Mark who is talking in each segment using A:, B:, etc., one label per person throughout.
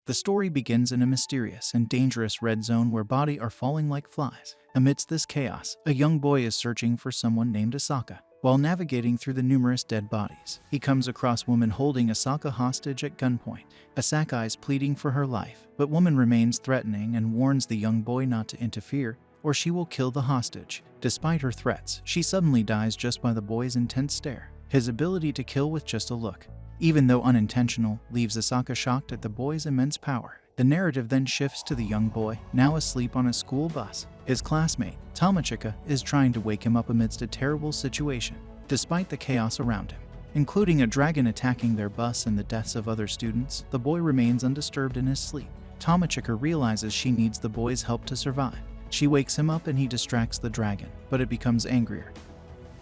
A: The story begins in a mysterious and dangerous red zone where bodies are falling like flies. Amidst this chaos, a young boy is searching for someone named Asaka. While navigating through the numerous dead bodies, he comes across a woman holding Asaka hostage at gunpoint. Asaka is pleading for her life, but woman remains threatening and warns the young boy not to interfere, or she will kill the hostage. Despite her threats, she suddenly dies just by the boy's intense stare. His ability to kill with just a look, even though unintentional, leaves Asaka shocked at the boy's immense power. The narrative then shifts to the young boy, now asleep on a school bus. His classmate, Tomochika, is trying to wake him up amidst a terrible situation. Despite the chaos around him, including a dragon attacking their bus and the deaths of other students, the boy remains undisturbed in his sleep. Tomochika realizes she needs the boy's help to survive. She wakes him up and he distracts the dragon, but it becomes angrier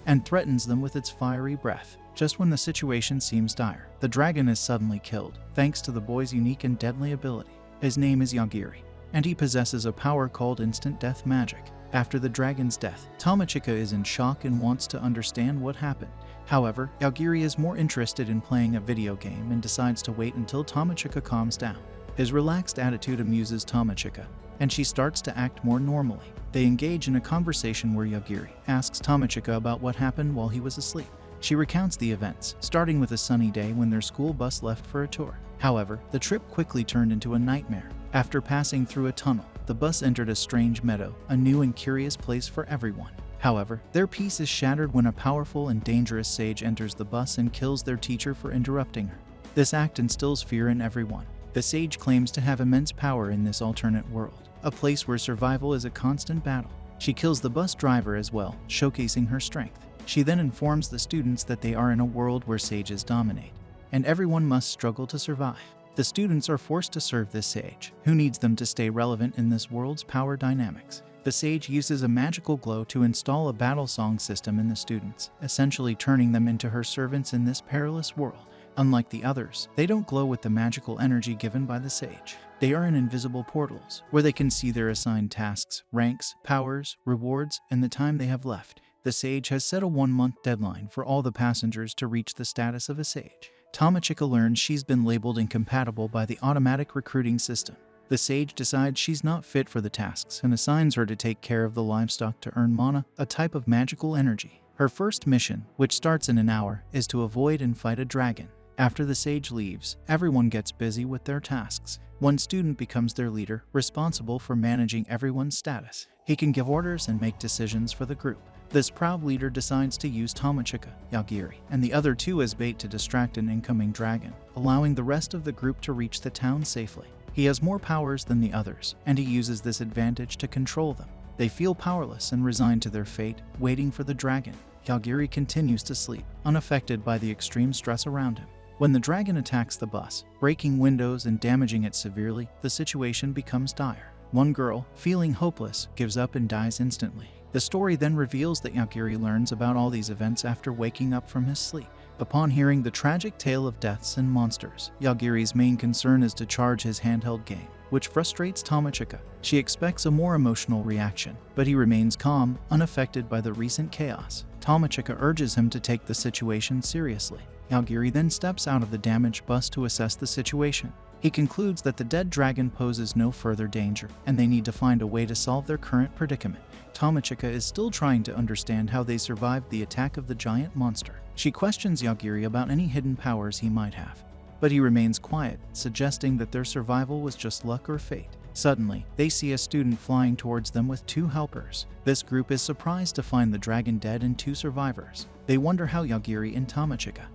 A: and threatens them with its fiery breath. Just when the situation seems dire, the dragon is suddenly killed, thanks to the boy's unique and deadly ability. His name is Yogiri, and he possesses a power called instant death magic. After the dragon's death, Tomochika is in shock and wants to understand what happened. However, Yogiri is more interested in playing a video game and decides to wait until Tomochika calms down. His relaxed attitude amuses Tomochika, and she starts to act more normally. They engage in a conversation where Yogiri asks Tomochika about what happened while he was asleep. She recounts the events, starting with a sunny day when their school bus left for a tour. However, the trip quickly turned into a nightmare. After passing through a tunnel, the bus entered a strange meadow, a new and curious place for everyone. However, their peace is shattered when a powerful and dangerous sage enters the bus and kills their teacher for interrupting her. This act instills fear in everyone. The sage claims to have immense power in this alternate world, a place where survival is a constant battle. She kills the bus driver as well, showcasing her strength. She then informs the students that they are in a world where sages dominate, and everyone must struggle to survive. The students are forced to serve this sage, who needs them to stay relevant in this world's power dynamics. The sage uses a magical glow to install a battle song system in the students, essentially turning them into her servants in this perilous world. Unlike the others, they don't glow with the magical energy given by the sage. They are in invisible portals, where they can see their assigned tasks, ranks, powers, rewards, and the time they have left. The sage has set a 1-month deadline for all the passengers to reach the status of a sage. Tomochika learns she's been labeled incompatible by the automatic recruiting system. The sage decides she's not fit for the tasks and assigns her to take care of the livestock to earn mana, a type of magical energy. Her first mission, which starts in an hour, is to avoid and fight a dragon. After the sage leaves, everyone gets busy with their tasks. One student becomes their leader, responsible for managing everyone's status. He can give orders and make decisions for the group. This proud leader decides to use Tomochika, Yogiri, and the other two as bait to distract an incoming dragon, allowing the rest of the group to reach the town safely. He has more powers than the others, and he uses this advantage to control them. They feel powerless and resigned to their fate, waiting for the dragon. Yogiri continues to sleep, unaffected by the extreme stress around him. When the dragon attacks the bus, breaking windows and damaging it severely, the situation becomes dire. One girl, feeling hopeless, gives up and dies instantly. The story then reveals that Yogiri learns about all these events after waking up from his sleep. Upon hearing the tragic tale of deaths and monsters, Yogiri's main concern is to charge his handheld game, which frustrates Tomochika. She expects a more emotional reaction, but he remains calm, unaffected by the recent chaos. Tomochika urges him to take the situation seriously. Yogiri then steps out of the damaged bus to assess the situation. He concludes that the dead dragon poses no further danger, and they need to find a way to solve their current predicament. Tomochika is still trying to understand how they survived the attack of the giant monster. She questions Yogiri about any hidden powers he might have, but he remains quiet, suggesting that their survival was just luck or fate. Suddenly, they see a student flying towards them with 2 helpers. This group is surprised to find the dragon dead and 2 survivors. They wonder how Yogiri and Tomochika,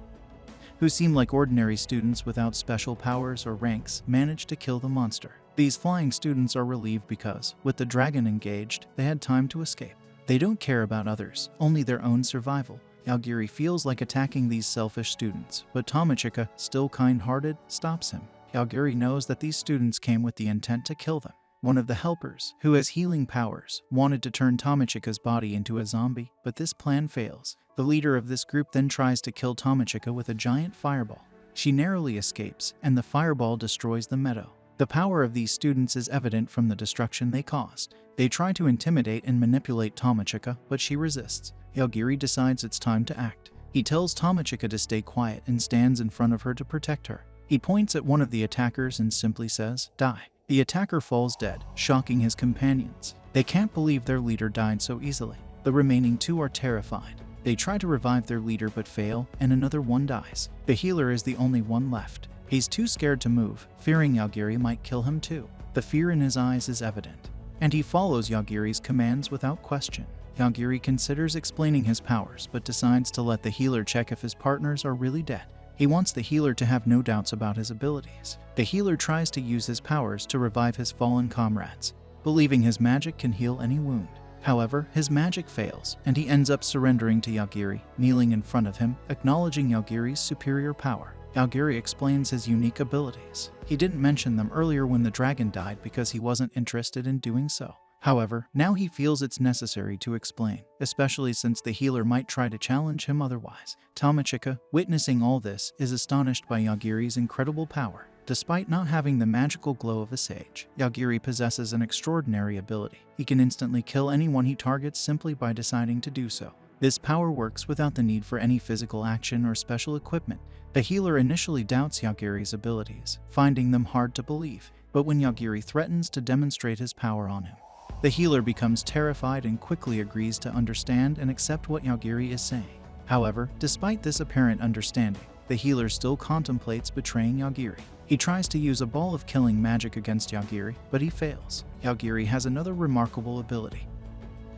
A: who seem like ordinary students without special powers or ranks, managed to kill the monster. These flying students are relieved because, with the dragon engaged, they had time to escape. They don't care about others, only their own survival. Yogiri feels like attacking these selfish students, but Tomochika, still kind-hearted, stops him. Yogiri knows that these students came with the intent to kill them. One of the helpers, who has healing powers, wanted to turn Tomochika's body into a zombie, but this plan fails. The leader of this group then tries to kill Tomochika with a giant fireball. She narrowly escapes, and the fireball destroys the meadow. The power of these students is evident from the destruction they caused. They try to intimidate and manipulate Tomochika, but she resists. Yogiri decides it's time to act. He tells Tomochika to stay quiet and stands in front of her to protect her. He points at one of the attackers and simply says, "Die." The attacker falls dead, shocking his companions. They can't believe their leader died so easily. The remaining two are terrified. They try to revive their leader but fail, and another one dies. The healer is the only one left. He's too scared to move, fearing Yogiri might kill him too. The fear in his eyes is evident, and he follows Yogiri's commands without question. Yogiri considers explaining his powers, but decides to let the healer check if his partners are really dead. He wants the healer to have no doubts about his abilities. The healer tries to use his powers to revive his fallen comrades, believing his magic can heal any wound. However, his magic fails, and he ends up surrendering to Yogiri, kneeling in front of him, acknowledging Yogiri's superior power. Yogiri explains his unique abilities. He didn't mention them earlier when the dragon died because he wasn't interested in doing so. However, now he feels it's necessary to explain, especially since the healer might try to challenge him otherwise. Tamachika, witnessing all this, is astonished by Yogiri's incredible power. Despite not having the magical glow of a sage, Yogiri possesses an extraordinary ability. He can instantly kill anyone he targets simply by deciding to do so. This power works without the need for any physical action or special equipment. The healer initially doubts Yogiri's abilities, finding them hard to believe, but when Yogiri threatens to demonstrate his power on him, the healer becomes terrified and quickly agrees to understand and accept what Yogiri is saying. However, despite this apparent understanding, the healer still contemplates betraying Yogiri. He tries to use a ball of killing magic against Yogiri, but he fails. Yogiri has another remarkable ability.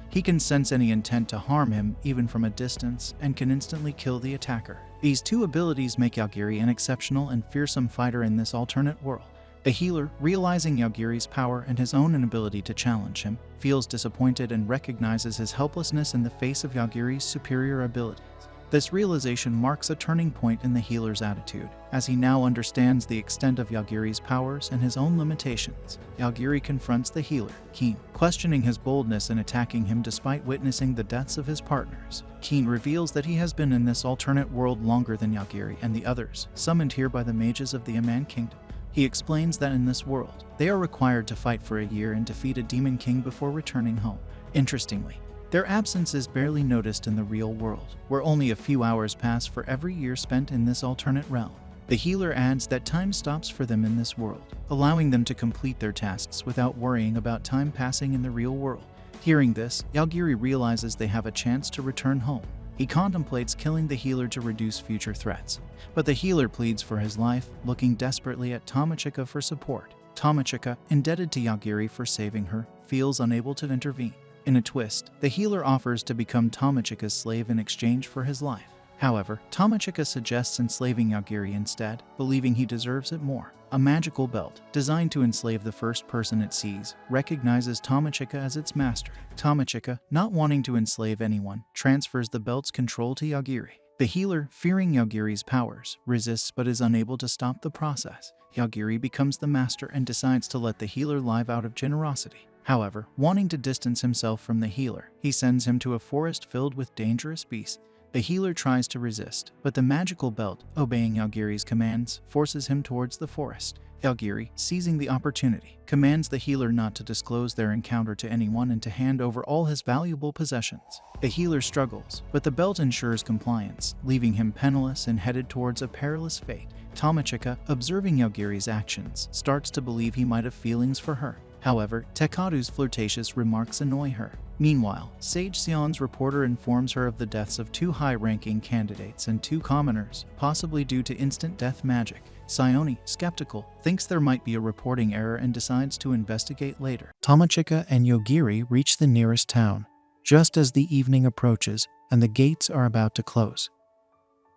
A: He can sense any intent to harm him even from a distance and can instantly kill the attacker. These two abilities make Yogiri an exceptional and fearsome fighter in this alternate world. The healer, realizing Yogiri's power and his own inability to challenge him, feels disappointed and recognizes his helplessness in the face of Yogiri's superior abilities. This realization marks a turning point in the healer's attitude, as he now understands the extent of Yogiri's powers and his own limitations. Yogiri confronts the healer, Keen, questioning his boldness in attacking him despite witnessing the deaths of his partners. Keen reveals that he has been in this alternate world longer than Yogiri and the others, summoned here by the mages of the Aman Kingdom. He explains that in this world, they are required to fight for a year and defeat a demon king before returning home. Interestingly, their absence is barely noticed in the real world, where only a few hours pass for every year spent in this alternate realm. The healer adds that time stops for them in this world, allowing them to complete their tasks without worrying about time passing in the real world. Hearing this, Yogiri realizes they have a chance to return home. He contemplates killing the healer to reduce future threats, but the healer pleads for his life, looking desperately at Tamachika for support. Tamachika, indebted to Yogiri for saving her, feels unable to intervene. In a twist, the healer offers to become Tamachika's slave in exchange for his life. However, Tamachika suggests enslaving Yogiri instead, believing he deserves it more. A magical belt, designed to enslave the first person it sees, recognizes Tamachika as its master. Tamachika, not wanting to enslave anyone, transfers the belt's control to Yogiri. The healer, fearing Yogiri's powers, resists but is unable to stop the process. Yogiri becomes the master and decides to let the healer live out of generosity. However, wanting to distance himself from the healer, he sends him to a forest filled with dangerous beasts. The healer tries to resist, but the magical belt, obeying Yogiri's commands, forces him towards the forest. Yogiri, seizing the opportunity, commands the healer not to disclose their encounter to anyone and to hand over all his valuable possessions. The healer struggles, but the belt ensures compliance, leaving him penniless and headed towards a perilous fate. Tamachika, observing Yogiri's actions, starts to believe he might have feelings for her. However, Takatou's flirtatious remarks annoy her. Meanwhile, Sage Sion's reporter informs her of the deaths of 2 high-ranking candidates and 2 commoners, possibly due to instant death magic. Sione, skeptical, thinks there might be a reporting error and decides to investigate later. Tamachika and Yogiri reach the nearest town, just as the evening approaches and the gates are about to close.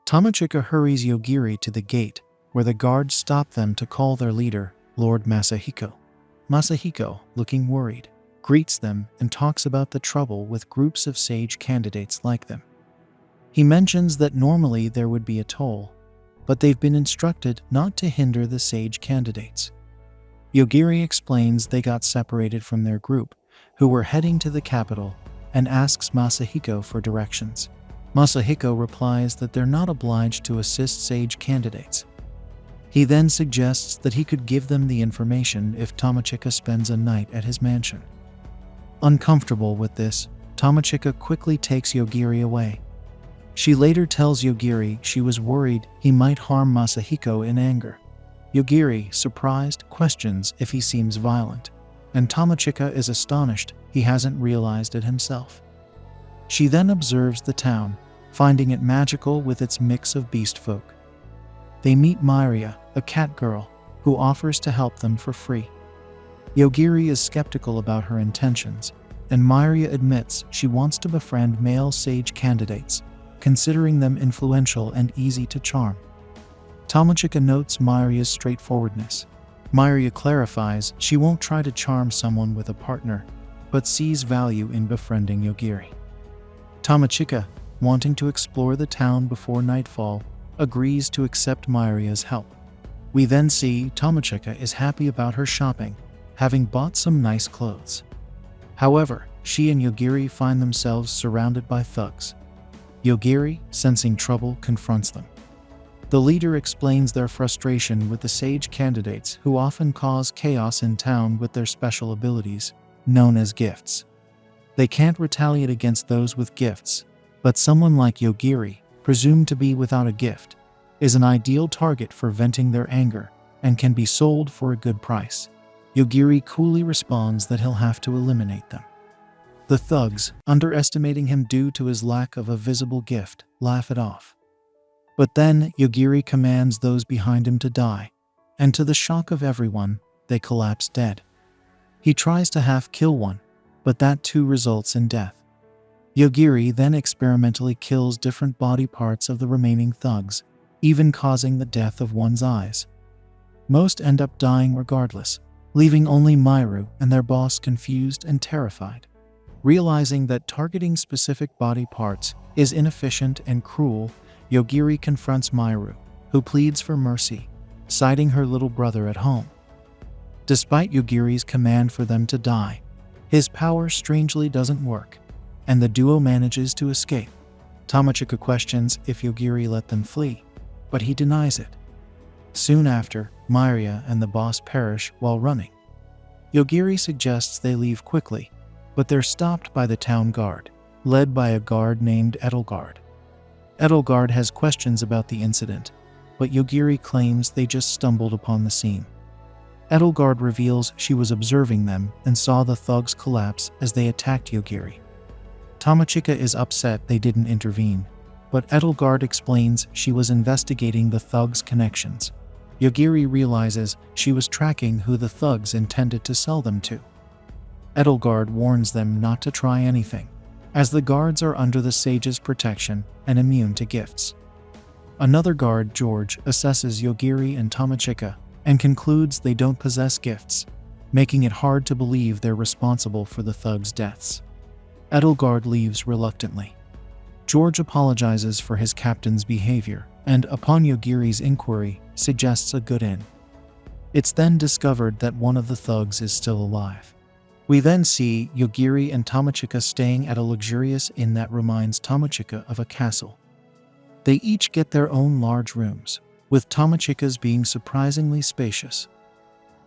A: Tamachika hurries Yogiri to the gate, where the guards stop them to call their leader, Lord Masahiko. Masahiko, looking worried, greets them and talks about the trouble with groups of sage candidates like them. He mentions that normally there would be a toll, but they've been instructed not to hinder the sage candidates. Yogiri explains they got separated from their group, who were heading to the capital, and asks Masahiko for directions. Masahiko replies that they're not obliged to assist sage candidates. He then suggests that he could give them the information if Tamachika spends a night at his mansion. Uncomfortable with this, Tamachika quickly takes Yogiri away. She later tells Yogiri she was worried he might harm Masahiko in anger. Yogiri, surprised, questions if he seems violent, and Tomochika is astonished he hasn't realized it himself. She then observes the town, finding it magical with its mix of beast folk. They meet Myria, a cat girl, who offers to help them for free. Yogiri is skeptical about her intentions, and Myria admits she wants to befriend male sage candidates, considering them influential and easy to charm. Tomochika notes Myria's straightforwardness. Myria clarifies she won't try to charm someone with a partner, but sees value in befriending Yogiri. Tomochika, wanting to explore the town before nightfall, agrees to accept Myria's help. We then see Tomochika is happy about her shopping, having bought some nice clothes. However, she and Yogiri find themselves surrounded by thugs. Yogiri, sensing trouble, confronts them. The leader explains their frustration with the sage candidates who often cause chaos in town with their special abilities, known as gifts. They can't retaliate against those with gifts, but someone like Yogiri, presumed to be without a gift, is an ideal target for venting their anger and can be sold for a good price. Yogiri coolly responds that he'll have to eliminate them. The thugs, underestimating him due to his lack of a visible gift, laugh it off. But then Yogiri commands those behind him to die, and to the shock of everyone, they collapse dead. He tries to half-kill one, but that too results in death. Yogiri then experimentally kills different body parts of the remaining thugs, even causing the death of one's eyes. Most end up dying regardless, leaving only Myru and their boss confused and terrified. Realizing that targeting specific body parts is inefficient and cruel, Yogiri confronts Myru, who pleads for mercy, citing her little brother at home. Despite Yogiri's command for them to die, his power strangely doesn't work, and the duo manages to escape. Tomochika questions if Yogiri let them flee, but he denies it. Soon after, Myria and the boss perish while running. Yogiri suggests they leave quickly, but they're stopped by the town guard, led by a guard named Edelgard. Edelgard has questions about the incident, but Yogiri claims they just stumbled upon the scene. Edelgard reveals she was observing them and saw the thugs collapse as they attacked Yogiri. Tomochika is upset they didn't intervene, but Edelgard explains she was investigating the thugs' connections. Yogiri realizes she was tracking who the thugs intended to sell them to. Edelgard warns them not to try anything, as the guards are under the sage's protection and immune to gifts. Another guard, George, assesses Yogiri and Tomochika and concludes they don't possess gifts, making it hard to believe they're responsible for the thugs' deaths. Edelgard leaves reluctantly. George apologizes for his captain's behavior and, upon Yogiri's inquiry, suggests a good inn. It's then discovered that one of the thugs is still alive. We then see Yogiri and Tomochika staying at a luxurious inn that reminds Tomochika of a castle. They each get their own large rooms, with Tomochika's being surprisingly spacious.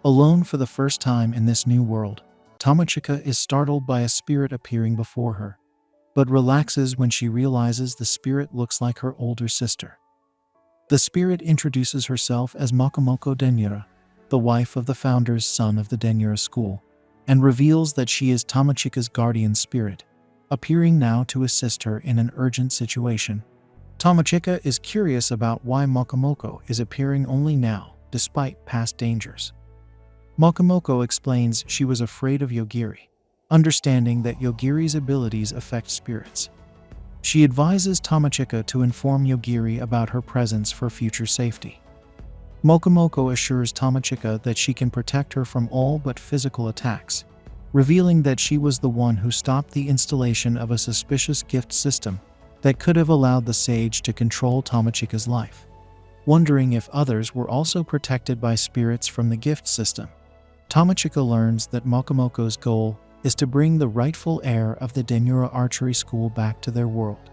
A: Alone for the first time in this new world, Tomochika is startled by a spirit appearing before her, but relaxes when she realizes the spirit looks like her older sister. The spirit introduces herself as Mokomoko Denryura, the wife of the founder's son of the Denryura school, and reveals that she is Tomochika's guardian spirit, appearing now to assist her in an urgent situation. Tomochika is curious about why Mokomoko is appearing only now, despite past dangers. Mokomoko explains she was afraid of Yogiri, understanding that Yogiri's abilities affect spirits. She advises Tomochika to inform Yogiri about her presence for future safety. Mokomoko assures Tomochika that she can protect her from all but physical attacks, revealing that she was the one who stopped the installation of a suspicious gift system that could have allowed the sage to control Tomochika's life. Wondering if others were also protected by spirits from the gift system, Tomochika learns that Mokomoko's goal is to bring the rightful heir of the Denryura archery school back to their world.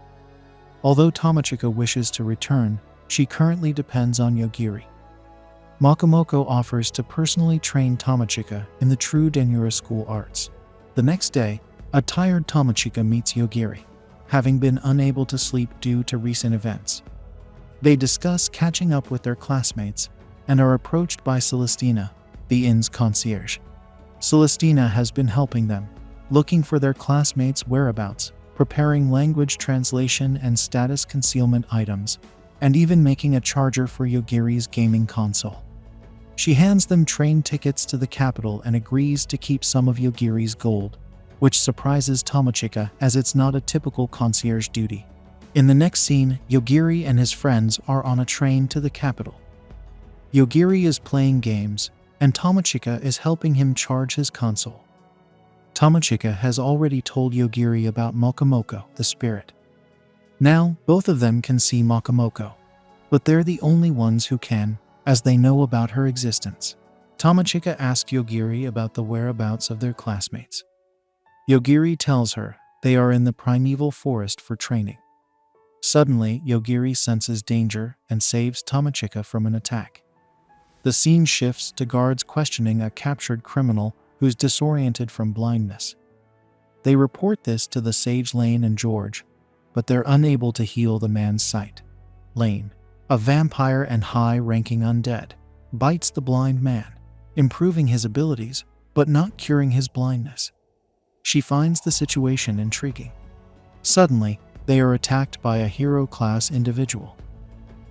A: Although Tomochika wishes to return, she currently depends on Yogiri. Mokomoko offers to personally train Tomochika in the true Denryura school arts. The next day, a tired Tomochika meets Yogiri, having been unable to sleep due to recent events. They discuss catching up with their classmates, and are approached by Celestina, the inn's concierge. Celestina has been helping them, looking for their classmates' whereabouts, preparing language translation and status concealment items, and even making a charger for Yogiri's gaming console. She hands them train tickets to the capital and agrees to keep some of Yogiri's gold, which surprises Tomochika as it's not a typical concierge duty. In the next scene, Yogiri and his friends are on a train to the capital. Yogiri is playing games, and Tomochika is helping him charge his console. Tomochika has already told Yogiri about Mokomoko, the spirit. Now, both of them can see Mokomoko, but they're the only ones who can, as they know about her existence. Tomochika asks Yogiri about the whereabouts of their classmates. Yogiri tells her they are in the primeval forest for training. Suddenly, Yogiri senses danger and saves Tomochika from an attack. The scene shifts to guards questioning a captured criminal who's disoriented from blindness. They report this to the sage Lane and George, but they're unable to heal the man's sight. Lane, a vampire and high-ranking undead, bites the blind man, improving his abilities, but not curing his blindness. She finds the situation intriguing. Suddenly, they are attacked by a hero-class individual.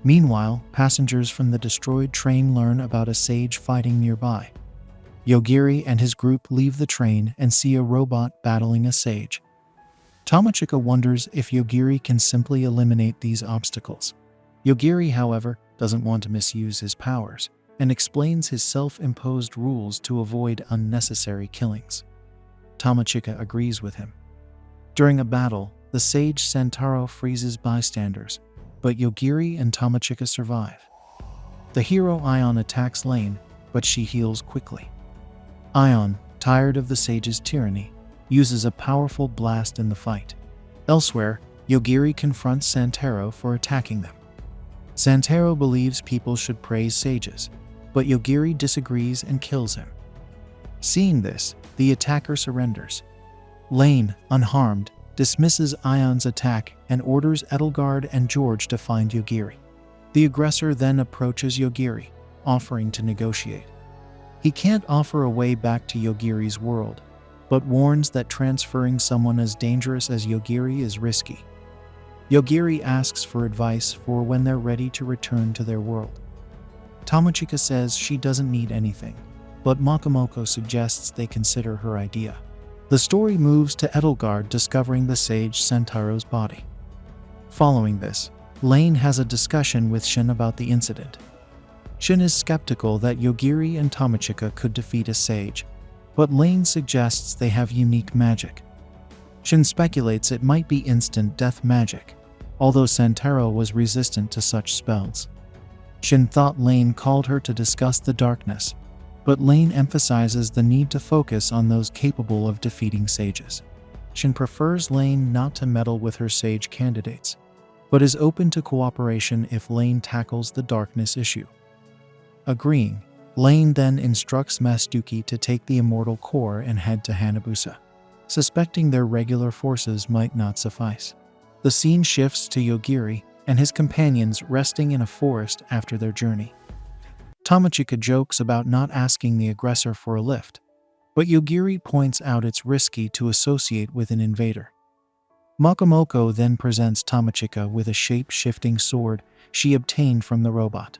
A: Meanwhile, passengers from the destroyed train learn about a sage fighting nearby. Yogiri and his group leave the train and see a robot battling a sage. Tomochika wonders if Yogiri can simply eliminate these obstacles. Yogiri, however, doesn't want to misuse his powers and explains his self-imposed rules to avoid unnecessary killings. Tomochika agrees with him. During a battle, the sage Sentaro freezes bystanders, but Yogiri and Tomochika survive. The hero Ion attacks Lane, but she heals quickly. Ion, tired of the sage's tyranny, uses a powerful blast in the fight. Elsewhere, Yogiri confronts Santaro for attacking them. Santaro believes people should praise sages, but Yogiri disagrees and kills him. Seeing this, the attacker surrenders. Lane, unharmed, dismisses Ion's attack and orders Edelgard and George to find Yogiri. The aggressor then approaches Yogiri, offering to negotiate. He can't offer a way back to Yogiri's world, but warns that transferring someone as dangerous as Yogiri is risky. Yogiri asks for advice for when they're ready to return to their world. Tomochika says she doesn't need anything, but Mokomoko suggests they consider her idea. The story moves to Edelgard discovering the sage Sentaro's body. Following this, Lane has a discussion with Shin about the incident. Shin is skeptical that Yogiri and Tomochika could defeat a sage, but Lane suggests they have unique magic. Shin speculates it might be instant death magic, although Sentaro was resistant to such spells. Shin thought Lane called her to discuss the darkness, but Lane emphasizes the need to focus on those capable of defeating sages. Shin prefers Lane not to meddle with her sage candidates, but is open to cooperation if Lane tackles the darkness issue. Agreeing, Lane then instructs Mastuki to take the immortal core and head to Hanabusa, suspecting their regular forces might not suffice. The scene shifts to Yogiri and his companions resting in a forest after their journey. Tomochika jokes about not asking the aggressor for a lift, but Yogiri points out it's risky to associate with an invader. Mokomoko then presents Tomochika with a shape-shifting sword she obtained from the robot.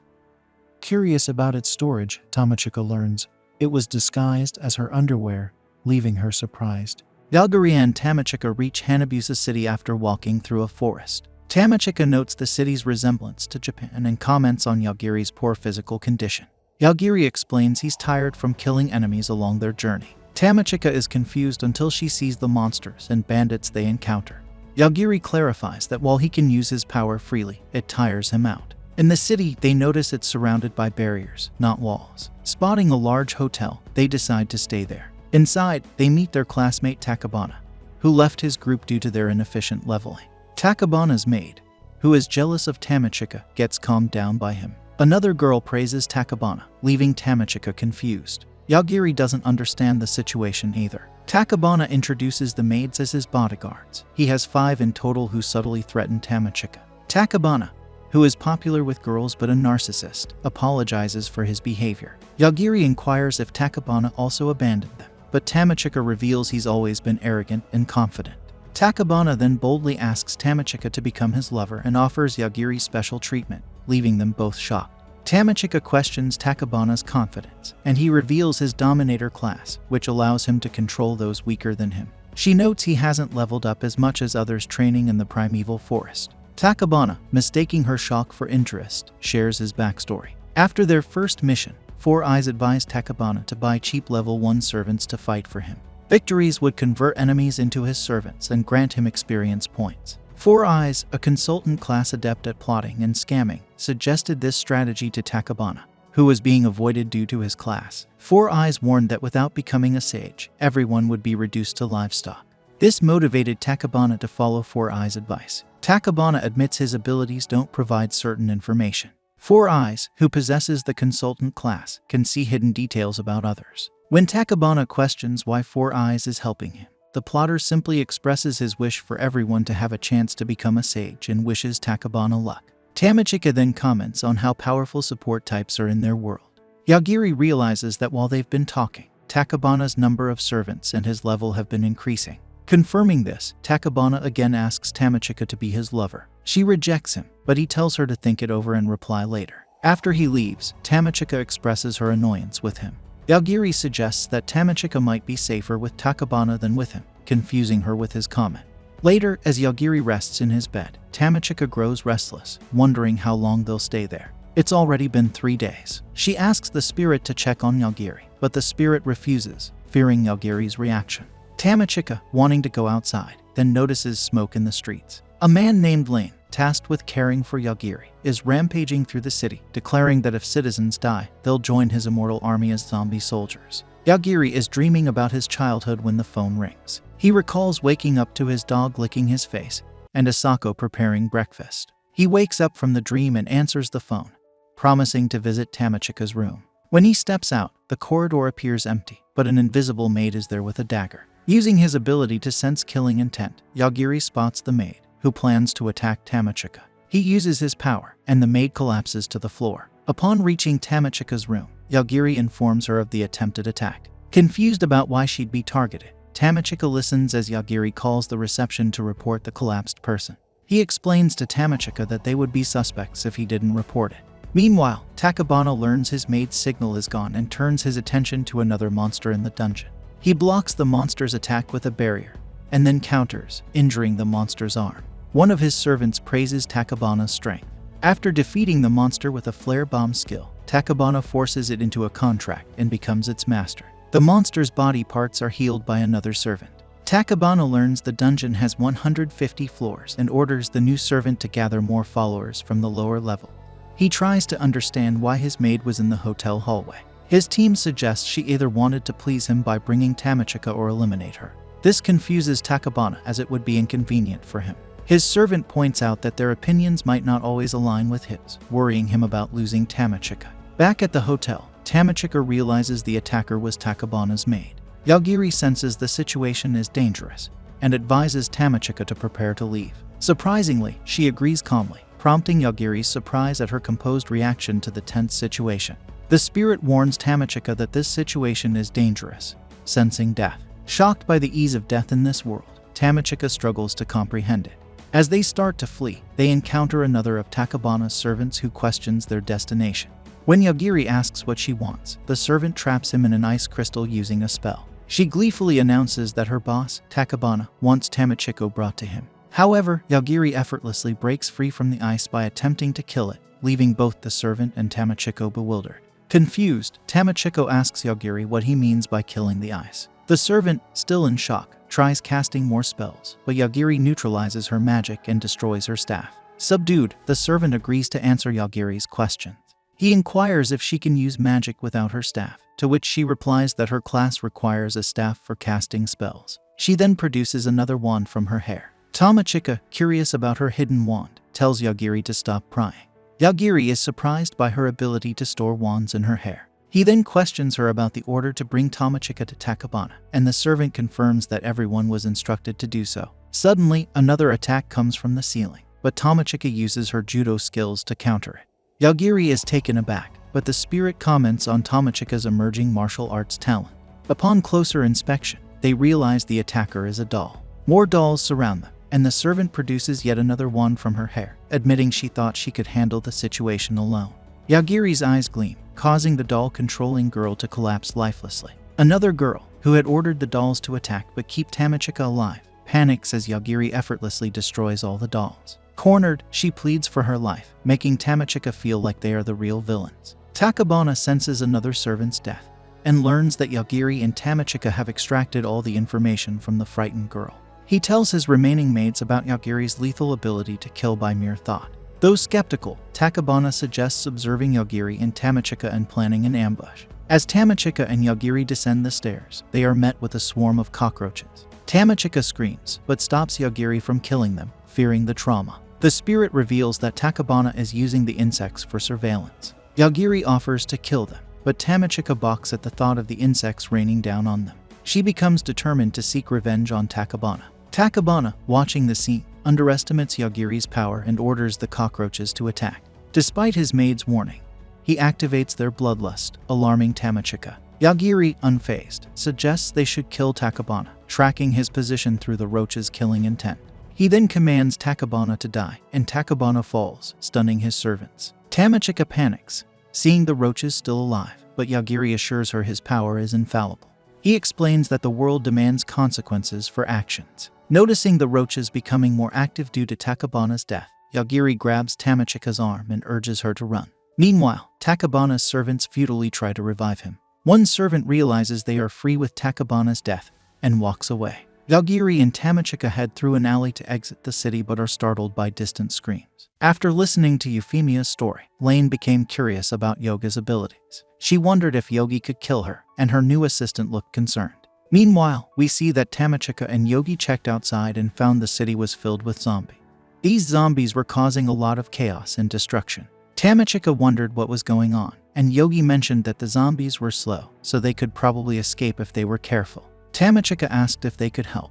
A: Curious about its storage, Tomochika learns it was disguised as her underwear, leaving her surprised.
B: Yogiri and Tomochika reach Hanabusa City after walking through a forest. Tomochika notes the city's resemblance to Japan and comments on Yogiri's poor physical condition. Yogiri explains he's tired from killing enemies along their journey. Tomochika is confused until she sees the monsters and bandits they encounter. Yogiri clarifies that while he can use his power freely, it tires him out. In the city, they notice it's surrounded by barriers, not walls. Spotting a large hotel, they decide to stay there. Inside, they meet their classmate Takabana, who left his group due to their inefficient leveling. Takabana's maid, who is jealous of Tomochika, gets calmed down by him. Another girl praises Takabana, leaving Tomochika confused. Yogiri doesn't understand the situation either. Takabana introduces the maids as his bodyguards. He has 5 in total who subtly threaten Tomochika. Takabana, who is popular with girls but a narcissist, apologizes for his behavior. Yogiri inquires if Takabana also abandoned them, but Tamachika reveals he's always been arrogant and confident. Takabana then boldly asks Tamachika to become his lover and offers Yogiri special treatment, leaving them both shocked. Tamachika questions Takabana's confidence, and he reveals his dominator class, which allows him to control those weaker than him. She notes he hasn't leveled up as much as others training in the primeval forest. Takabana, mistaking her shock for interest, shares his backstory. After their first mission, Four Eyes advised Takabana to buy cheap level 1 servants to fight for him. Victories would convert enemies into his servants and grant him experience points. Four Eyes, a consultant class adept at plotting and scamming, suggested this strategy to Takabana, who was being avoided due to his class. Four Eyes warned that without becoming a sage, everyone would be reduced to livestock. This motivated Takabana to follow Four Eyes' advice. Takabana admits his abilities don't provide certain information. Four Eyes, who possesses the consultant class, can see hidden details about others. When Takabana questions why Four Eyes is helping him, the plotter simply expresses his wish for everyone to have a chance to become a sage and wishes Takabana luck. Tamachika then comments on how powerful support types are in their world. Yogiri realizes that while they've been talking, Takabana's number of servants and his level have been increasing. Confirming this, Takabana again asks Tamachika to be his lover. She rejects him, but he tells her to think it over and reply later. After he leaves, Tamachika expresses her annoyance with him. Yogiri suggests that Tamachika might be safer with Takabana than with him, confusing her with his comment. Later, as Yogiri rests in his bed, Tamachika grows restless, wondering how long they'll stay there. It's already been 3 days. She asks the spirit to check on Yogiri, but the spirit refuses, fearing Yogiri's reaction. Tamachika, wanting to go outside, then notices smoke in the streets. A man named Lane, tasked with caring for Yogiri, is rampaging through the city, declaring that if citizens die, they'll join his immortal army as zombie soldiers. Yogiri is dreaming about his childhood when the phone rings. He recalls waking up to his dog licking his face and Asako preparing breakfast. He wakes up from the dream and answers the phone, promising to visit Tamachika's room. When he steps out, the corridor appears empty, but an invisible maid is there with a dagger. Using his ability to sense killing intent, Yogiri spots the maid, who plans to attack Tamachika. He uses his power, and the maid collapses to the floor. Upon reaching Tamachika's room, Yogiri informs her of the attempted attack. Confused about why she'd be targeted, Tamachika listens as Yogiri calls the reception to report the collapsed person. He explains to Tamachika that they would be suspects if he didn't report it. Meanwhile, Takabana learns his maid's signal is gone and turns his attention to another monster in the dungeon. He blocks the monster's attack with a barrier, and then counters, injuring the monster's arm. One of his servants praises Takabana's strength. After defeating the monster with a flare bomb skill, Takabana forces it into a contract and becomes its master. The monster's body parts are healed by another servant. Takabana learns the dungeon has 150 floors and orders the new servant to gather more followers from the lower level. He tries to understand why his maid was in the hotel hallway. His team suggests she either wanted to please him by bringing Tamachika or eliminate her. This confuses Takabana as it would be inconvenient for him. His servant points out that their opinions might not always align with his, worrying him about losing Tamachika. Back at the hotel, Tamachika realizes the attacker was Takabana's maid. Yogiri senses the situation is dangerous and advises Tamachika to prepare to leave. Surprisingly, she agrees calmly, prompting Yogiri's surprise at her composed reaction to the tense situation. The spirit warns Tamachika that this situation is dangerous, sensing death. Shocked by the ease of death in this world, Tamachika struggles to comprehend it. As they start to flee, they encounter another of Takabana's servants who questions their destination. When Yogiri asks what she wants, the servant traps him in an ice crystal using a spell. She gleefully announces that her boss, Takabana, wants Tamachika brought to him. However, Yogiri effortlessly breaks free from the ice by attempting to kill it, leaving both the servant and Tamachika bewildered. Confused, Tamachika asks Yogiri what he means by killing the ice. The servant, still in shock, tries casting more spells, but Yogiri neutralizes her magic and destroys her staff. Subdued, the servant agrees to answer Yogiri's questions. He inquires if she can use magic without her staff, to which she replies that her class requires a staff for casting spells. She then produces another wand from her hair. Tamachika, curious about her hidden wand, tells Yogiri to stop prying. Yogiri is surprised by her ability to store wands in her hair. He then questions her about the order to bring Tamachika to Takabana, and the servant confirms that everyone was instructed to do so. Suddenly, another attack comes from the ceiling, but but Tamachika uses her judo skills to counter it. Yogiri is taken aback, but the spirit comments on Tamachika's emerging martial arts talent. Upon closer inspection, they realize the attacker is a doll. More dolls surround them, and the servant produces yet another wand from her hair, admitting she thought she could handle the situation alone. Yogiri's eyes gleam, causing the doll-controlling girl to collapse lifelessly. Another girl, who had ordered the dolls to attack but keep Tamachika alive, panics as Yogiri effortlessly destroys all the dolls. Cornered, she pleads for her life, making Tamachika feel like they are the real villains. Takabana senses another servant's death, and learns that Yogiri and Tamachika have extracted all the information from the frightened girl. He tells his remaining maids about Yogiri's lethal ability to kill by mere thought. Though skeptical, Takabana suggests observing Yogiri and Tamachika and planning an ambush. As Tamachika and Yogiri descend the stairs, they are met with a swarm of cockroaches. Tamachika screams, but stops Yogiri from killing them, fearing the trauma. The spirit reveals that Takabana is using the insects for surveillance. Yogiri offers to kill them, but Tamachika balks at the thought of the insects raining down on them. She becomes determined to seek revenge on Takabana. Takabana, watching the scene, underestimates Yogiri's power and orders the cockroaches to attack. Despite his maid's warning, he activates their bloodlust, alarming Tamachika. Yogiri, unfazed, suggests they should kill Takabana, tracking his position through the roach's killing intent. He then commands Takabana to die, and Takabana falls, stunning his servants. Tamachika panics, seeing the roaches still alive, but Yogiri assures her his power is infallible. He explains that the world demands consequences for actions. Noticing the roaches becoming more active due to Takabana's death, Yogiri grabs Tamachika's arm and urges her to run. Meanwhile, Takabana's servants futilely try to revive him. One servant realizes they are free with Takabana's death and walks away. Yogiri and Tamachika head through an alley to exit the city but are startled by distant screams. After listening to Euphemia's story, Lane became curious about Yoga's abilities. She wondered if Yogi could kill her, and her new assistant looked concerned. Meanwhile, we see that Tamachika and Yogi checked outside and found the city was filled with zombies. These zombies were causing a lot of chaos and destruction. Tamachika wondered what was going on, and Yogi mentioned that the zombies were slow, so they could probably escape if they were careful. Tamachika asked if they could help,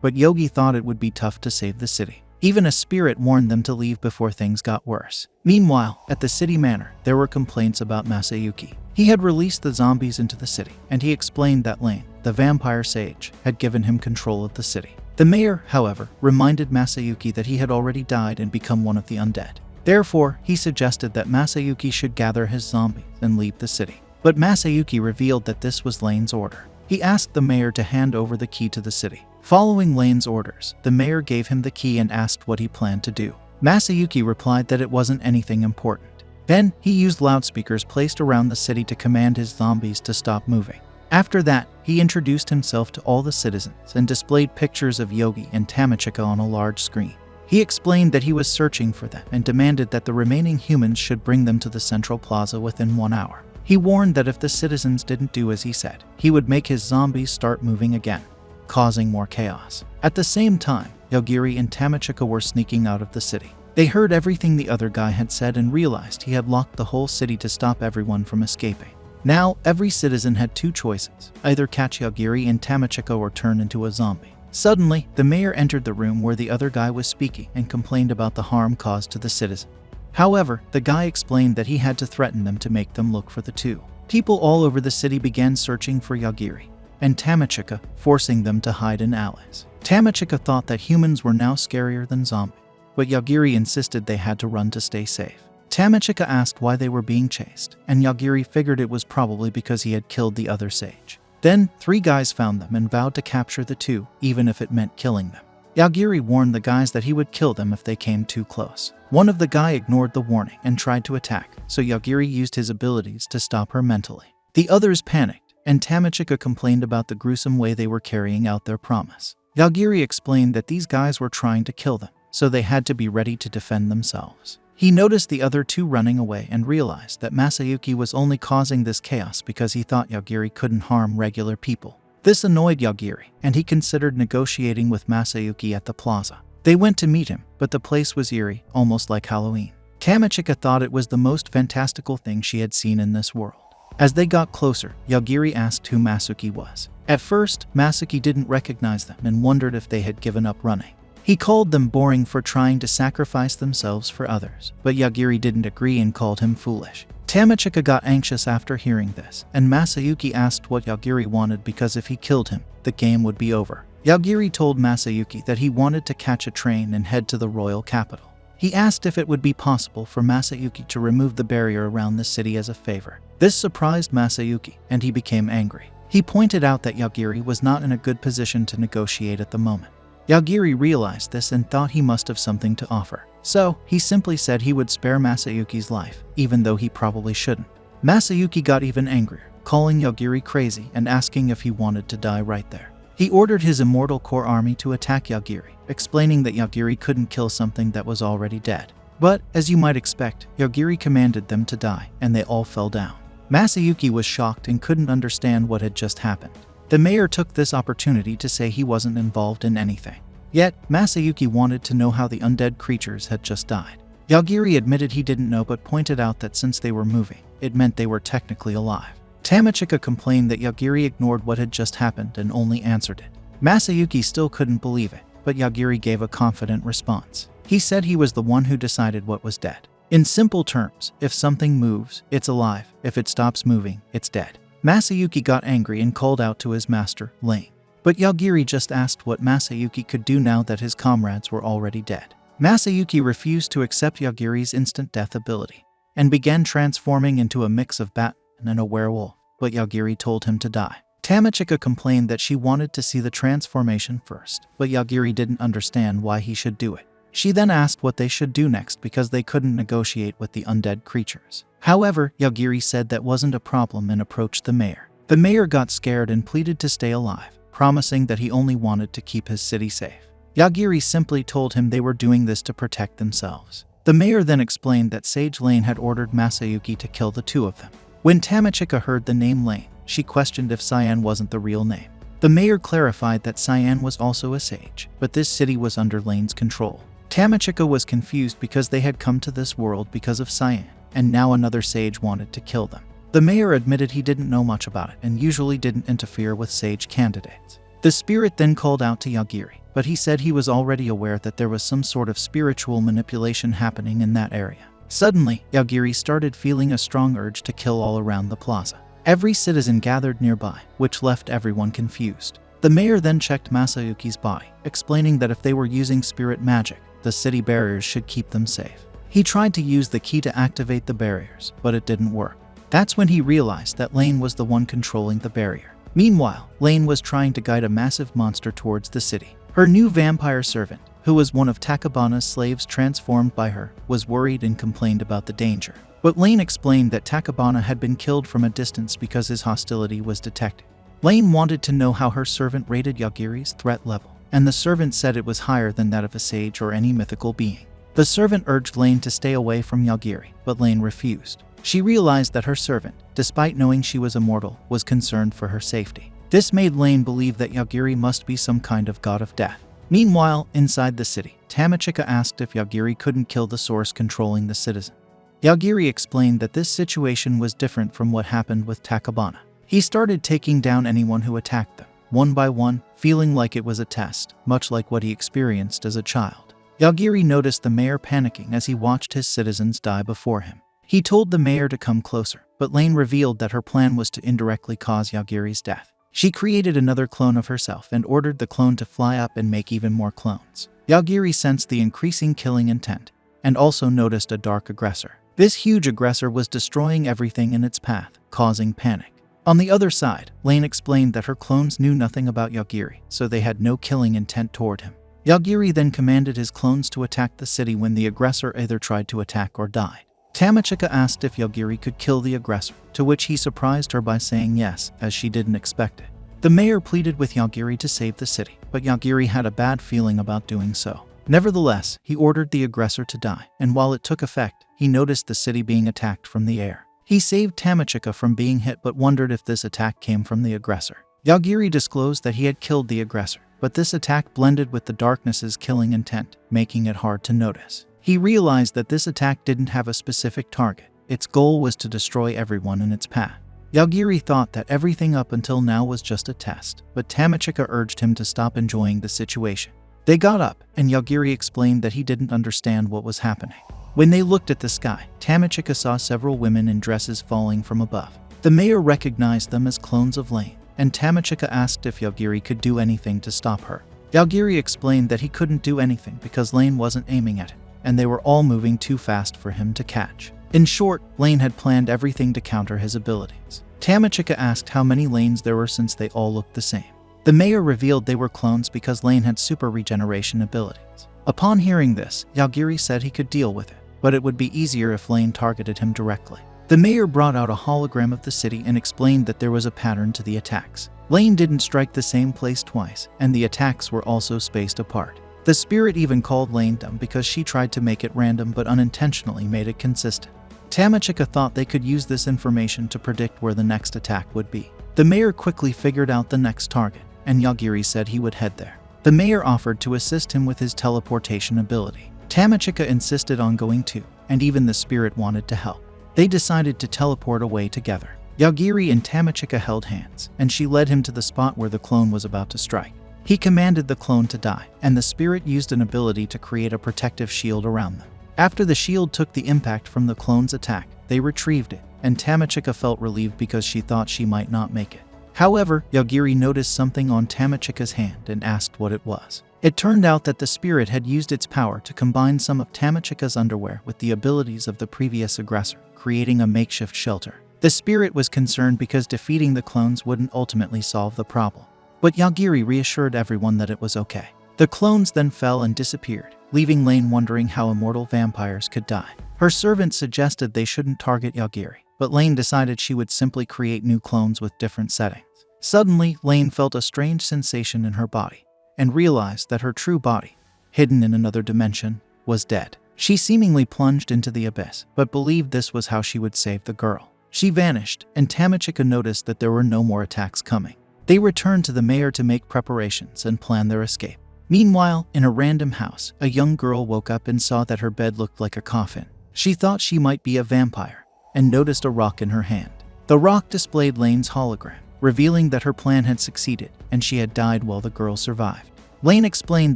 B: but Yogi thought it would be tough to save the city. Even a spirit warned them to leave before things got worse. Meanwhile, at the city manor, there were complaints about Masayuki. He had released the zombies into the city, and he explained that Lane, the vampire sage, had given him control of the city. The mayor, however, reminded Masayuki that he had already died and become one of the undead. Therefore, he suggested that Masayuki should gather his zombies and leave the city. But Masayuki revealed that this was Lane's order. He asked the mayor to hand over the key to the city. Following Lane's orders, the mayor gave him the key and asked what he planned to do. Masayuki replied that it wasn't anything important. Then, he used loudspeakers placed around the city to command his zombies to stop moving. After that, he introduced himself to all the citizens and displayed pictures of Yogi and Tamachika on a large screen. He explained that he was searching for them and demanded that the remaining humans should bring them to the central plaza within 1 hour. He warned that if the citizens didn't do as he said, he would make his zombies start moving again, causing more chaos. At the same time, Yogiri and Tamachika were sneaking out of the city. They heard everything the other guy had said and realized he had locked the whole city to stop everyone from escaping. Now, every citizen had 2 choices, either catch Yogiri and Tamachika or turn into a zombie. Suddenly, the mayor entered the room where the other guy was speaking and complained about the harm caused to the citizen. However, the guy explained that he had to threaten them to make them look for the 2. People all over the city began searching for Yogiri and Tamachika, forcing them to hide in alleys. Tamachika thought that humans were now scarier than zombies, but Yogiri insisted they had to run to stay safe. Tamachika asked why they were being chased, and Yogiri figured it was probably because he had killed the other sage. Then, 3 guys found them and vowed to capture the 2, even if it meant killing them. Yogiri warned the guys that he would kill them if they came too close. One of the guys ignored the warning and tried to attack, so Yogiri used his abilities to stop her mentally. The others panicked, and Tamachika complained about the gruesome way they were carrying out their promise. Yogiri explained that these guys were trying to kill them, so they had to be ready to defend themselves. He noticed the other 2 running away and realized that Masayuki was only causing this chaos because he thought Yogiri couldn't harm regular people. This annoyed Yogiri, and he considered negotiating with Masayuki at the plaza. They went to meet him, but the place was eerie, almost like Halloween. Tamachika thought it was the most fantastical thing she had seen in this world. As they got closer, Yogiri asked who Masuki was. At first, Masuki didn't recognize them and wondered if they had given up running. He called them boring for trying to sacrifice themselves for others, but Yogiri didn't agree and called him foolish. Tamachika got anxious after hearing this, and Masayuki asked what Yogiri wanted because if he killed him, the game would be over. Yogiri told Masayuki that he wanted to catch a train and head to the royal capital. He asked if it would be possible for Masayuki to remove the barrier around the city as a favor. This surprised Masayuki, and he became angry. He pointed out that Yogiri was not in a good position to negotiate at the moment. Yogiri realized this and thought he must have something to offer. So, he simply said he would spare Masayuki's life, even though he probably shouldn't. Masayuki got even angrier, calling Yogiri crazy and asking if he wanted to die right there. He ordered his immortal core army to attack Yogiri, explaining that Yogiri couldn't kill something that was already dead. But, as you might expect, Yogiri commanded them to die, and they all fell down. Masayuki was shocked and couldn't understand what had just happened. The mayor took this opportunity to say he wasn't involved in anything. Yet, Masayuki wanted to know how the undead creatures had just died. Yogiri admitted he didn't know but pointed out that since they were moving, it meant they were technically alive. Tamachika complained that Yogiri ignored what had just happened and only answered it. Masayuki still couldn't believe it, but Yogiri gave a confident response. He said he was the one who decided what was dead. In simple terms, if something moves, it's alive. If it stops moving, it's dead. Masayuki got angry and called out to his master, Lane. But Yogiri just asked what Masayuki could do now that his comrades were already dead. Masayuki refused to accept Yogiri's instant death ability, and began transforming into a mix of Batman and a werewolf, but Yogiri told him to die. Tamachika complained that she wanted to see the transformation first, but Yogiri didn't understand why he should do it. She then asked what they should do next because they couldn't negotiate with the undead creatures. However, Yogiri said that wasn't a problem and approached the mayor. The mayor got scared and pleaded to stay alive, promising that he only wanted to keep his city safe. Yogiri simply told him they were doing this to protect themselves. The mayor then explained that Sage Lane had ordered Masayuki to kill the two of them. When Tamachika heard the name Lane, she questioned if Cyan wasn't the real name. The mayor clarified that Cyan was also a sage, but this city was under Lane's control. Tamachika was confused because they had come to this world because of Cyan, and now another sage wanted to kill them. The mayor admitted he didn't know much about it and usually didn't interfere with sage candidates. The spirit then called out to Yogiri, but he said he was already aware that there was some sort of spiritual manipulation happening in that area. Suddenly, Yogiri started feeling a strong urge to kill all around the plaza. Every citizen gathered nearby, which left everyone confused. The mayor then checked Masayuki's body, explaining that if they were using spirit magic, the city barriers should keep them safe. He tried to use the key to activate the barriers, but it didn't work. That's when he realized that Lane was the one controlling the barrier. Meanwhile, Lane was trying to guide a massive monster towards the city. Her new vampire servant, who was one of Takabana's slaves transformed by her, was worried and complained about the danger. But Lane explained that Takabana had been killed from a distance because his hostility was detected. Lane wanted to know how her servant rated Yogiri's threat level, and the servant said it was higher than that of a sage or any mythical being. The servant urged Lane to stay away from Yogiri, but Lane refused. She realized that her servant, despite knowing she was immortal, was concerned for her safety. This made Lane believe that Yogiri must be some kind of god of death. Meanwhile, inside the city, Tamachika asked if Yogiri couldn't kill the source controlling the citizen. Yogiri explained that this situation was different from what happened with Takabana. He started taking down anyone who attacked them, one by one, feeling like it was a test, much like what he experienced as a child. Yogiri noticed the mayor panicking as he watched his citizens die before him. He told the mayor to come closer, but Lane revealed that her plan was to indirectly cause Yogiri's death. She created another clone of herself and ordered the clone to fly up and make even more clones. Yogiri sensed the increasing killing intent, and also noticed a dark aggressor. This huge aggressor was destroying everything in its path, causing panic. On the other side, Lane explained that her clones knew nothing about Yogiri, so they had no killing intent toward him. Yogiri then commanded his clones to attack the city when the aggressor either tried to attack or died. Tamachika asked if Yogiri could kill the aggressor, to which he surprised her by saying yes, as she didn't expect it. The mayor pleaded with Yogiri to save the city, but Yogiri had a bad feeling about doing so. Nevertheless, he ordered the aggressor to die, and while it took effect, he noticed the city being attacked from the air. He saved Tamachika from being hit but wondered if this attack came from the aggressor. Yogiri disclosed that he had killed the aggressor, but this attack blended with the darkness's killing intent, making it hard to notice. He realized that this attack didn't have a specific target. Its goal was to destroy everyone in its path. Yogiri thought that everything up until now was just a test, but Tamachika urged him to stop enjoying the situation.
A: They got up, and Yogiri explained that he didn't understand what was happening. When they looked at the sky, Tamachika saw several women in dresses falling from above. The mayor recognized them as clones of Lane, and Tamachika asked if Yogiri could do anything to stop her. Yogiri explained that he couldn't do anything because Lane wasn't aiming at him, and they were all moving too fast for him to catch. In short, Lane had planned everything to counter his abilities. Tamachika asked how many Lanes there were since they all looked the same. The mayor revealed they were clones because Lane had super regeneration abilities. Upon hearing this, Yogiri said he could deal with it, but it would be easier if Lane targeted him directly. The mayor brought out a hologram of the city and explained that there was a pattern to the attacks. Lane didn't strike the same place twice, and the attacks were also spaced apart. The spirit even called Lane dumb because she tried to make it random but unintentionally made it consistent. Tamachika thought they could use this information to predict where the next attack would be. The mayor quickly figured out the next target, and Yogiri said he would head there. The mayor offered to assist him with his teleportation ability. Tamachika insisted on going too, and even the spirit wanted to help. They decided to teleport away together. Yogiri and Tamachika held hands, and she led him to the spot where the clone was about to strike. He commanded the clone to die, and the spirit used an ability to create a protective shield around them. After the shield took the impact from the clone's attack, they retrieved it, and Tamachika felt relieved because she thought she might not make it. However, Yogiri noticed something on Tamachika's hand and asked what it was. It turned out that the spirit had used its power to combine some of Tamachika's underwear with the abilities of the previous aggressor, creating a makeshift shelter. The spirit was concerned because defeating the clones wouldn't ultimately solve the problem. But Yogiri reassured everyone that it was okay. The clones then fell and disappeared, leaving Lane wondering how immortal vampires could die. Her servant suggested they shouldn't target Yogiri, but Lane decided she would simply create new clones with different settings. Suddenly, Lane felt a strange sensation in her body, and realized that her true body, hidden in another dimension, was dead. She seemingly plunged into the abyss, but believed this was how she would save the girl. She vanished, and Tamachika noticed that there were no more attacks coming. They returned to the mayor to make preparations and plan their escape. Meanwhile, in a random house, a young girl woke up and saw that her bed looked like a coffin. She thought she might be a vampire, and noticed a rock in her hand. The rock displayed Lane's hologram, revealing that her plan had succeeded, and she had died while the girl survived. Lane explained